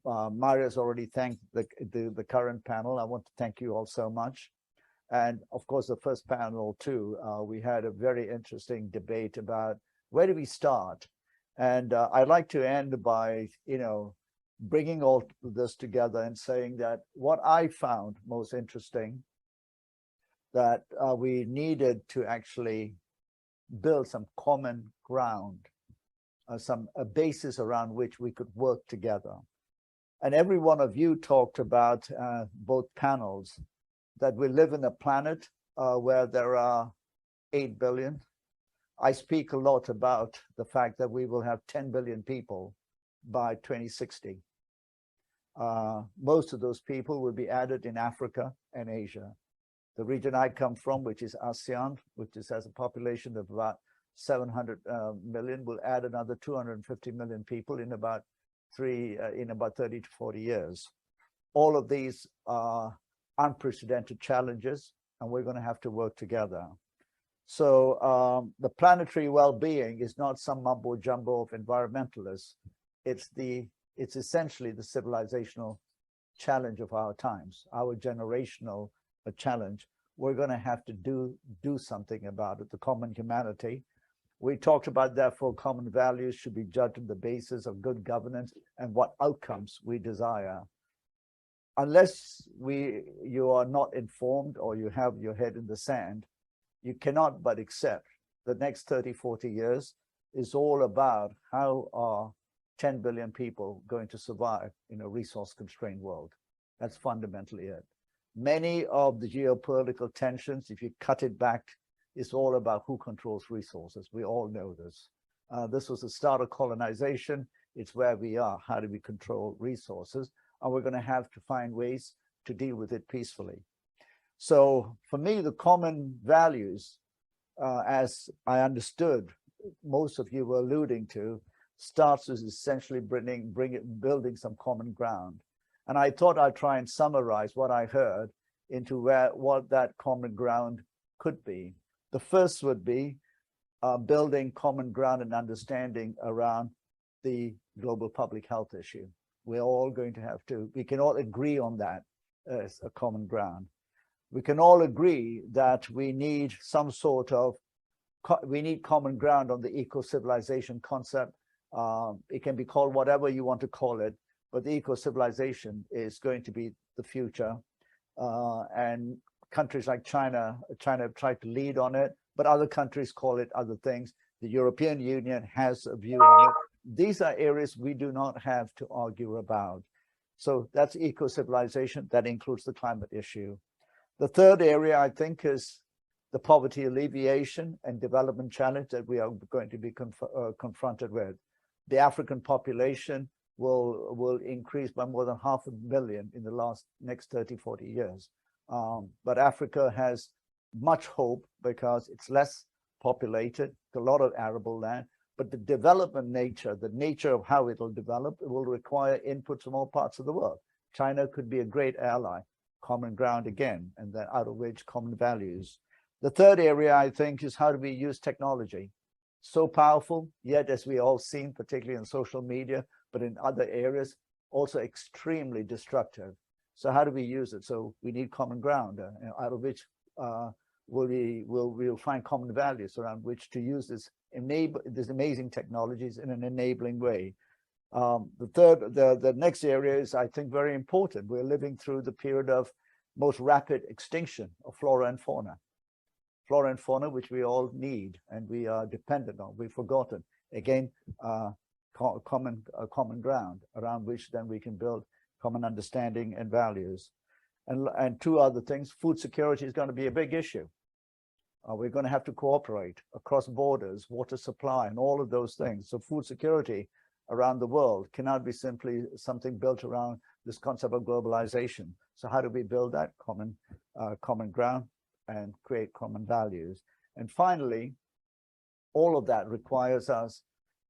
Maria's already thanked the current panel. I want to thank you all so much. And of course, the first panel too, we had a very interesting debate about where do we start? And I'd like to end by, bringing all this together and saying that what I found most interesting, that we needed to actually build some common ground, a basis around which we could work together. And every one of you talked about, both panels, that we live in a planet where there are 8 billion. I speak a lot about the fact that we will have 10 billion people by 2060. Most of those people will be added in Africa and Asia. The region I come from, which is ASEAN, which has a population of about 700 million, will add another 250 million people in about 30 to 40 years. All of these are unprecedented challenges, and we're going to have to work together. So the planetary well-being is not some mumbo jumbo of environmentalists. It's essentially the civilizational challenge of our times, our generational challenge. We're going to have to do something about it, the common humanity. We talked about, therefore, common values should be judged on the basis of good governance and what outcomes we desire. Unless you are not informed or you have your head in the sand, you cannot but accept the next 30, 40 years is all about how are 10 billion people going to survive in a resource-constrained world. That's fundamentally it. Many of the geopolitical tensions, if you cut it back, is all about who controls resources. We all know this. This was the start of colonization. It's where we are. How do we control resources? And we're going to have to find ways to deal with it peacefully. So for me, the common values, as I understood, most of you were alluding to, starts with essentially building some common ground. And I thought I'd try and summarize what I heard into what that common ground could be. The first would be building common ground and understanding around the global public health issue. We're all going to have to, we can all agree on that as a common ground. We can all agree that we need some sort of, we need common ground on the eco-civilization concept. It can be called whatever you want to call it, but the eco-civilization is going to be the future. And countries like China have tried to lead on it, but other countries call it other things. The European Union has a view on it. these are areas we do not have to argue about. So that's eco-civilization. That includes the climate issue. The third area, I think, is the poverty alleviation and development challenge that we are going to be confronted with. The African population will increase by more than 500,000 in the next 30, 40 years. But Africa has much hope because it's less populated, a lot of arable land, but the development nature, the nature of how it will develop, it will require inputs from all parts of the world. China could be a great ally, common ground again, and then out of which common values. The third area, I think, is how do we use technology? So powerful, yet as we all seen, particularly in social media, but in other areas, also extremely destructive. So how do we use it? So we need common ground, out of which we'll find common values around which to use these amazing technologies in an enabling way. The next area is, I think, very important. We're living through the period of most rapid extinction of flora and fauna. Flora and fauna, which we all need and we are dependent on, we've forgotten. Again, common ground around which then we can build common understanding and values. And two other things, food security is going to be a big issue. We're going to have to cooperate across borders, water supply, and all of those things. So food security around the world cannot be simply something built around this concept of globalization. So how do we build that common ground and create common values? And finally, all of that requires us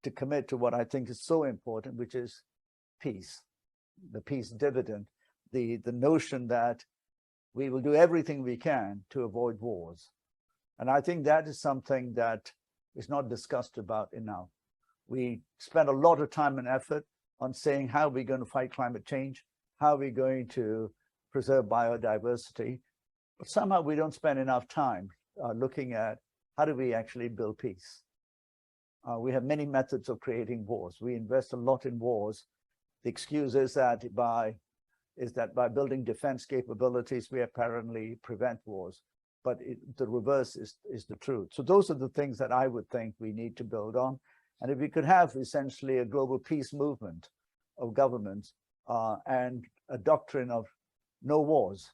to commit to what I think is so important, which is peace, the peace dividend, the notion that we will do everything we can to avoid wars. And I think that is something that is not discussed about enough. We spend a lot of time and effort on saying how we're going to fight climate change, how we're going to preserve biodiversity, but somehow we don't spend enough time looking at how do we actually build peace. We have many methods of creating wars. We invest a lot in wars. The excuse is that by building defense capabilities, we apparently prevent wars. But the reverse is the truth. So those are the things that I would think we need to build on. And if we could have essentially a global peace movement of governments and a doctrine of no wars,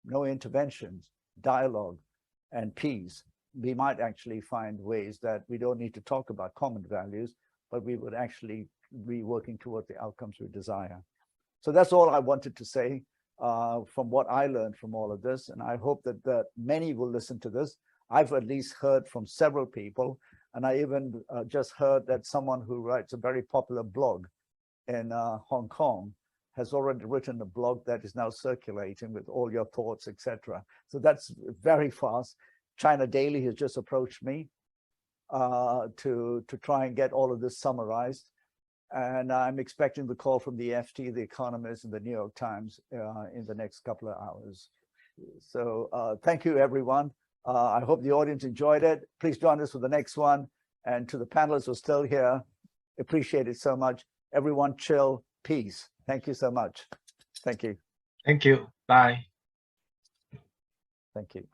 no interventions, dialogue, and peace, we might actually find ways that we don't need to talk about common values, but we would actually be working toward the outcomes we desire. So that's all I wanted to say from what I learned from all of this. And I hope that many will listen to this. I've at least heard from several people. And I even just heard that someone who writes a very popular blog in Hong Kong has already written a blog that is now circulating with all your thoughts, etc. So that's very fast. China Daily has just approached me to try and get all of this summarized. And I'm expecting the call from the FT, the Economist, and the New York Times in the next couple of hours. So thank you, everyone. I hope the audience enjoyed it. Please join us for the next one. And to the panelists who are still here, appreciate it so much. Everyone chill, peace. Thank you so much. Thank you. Thank you. Bye. Thank you.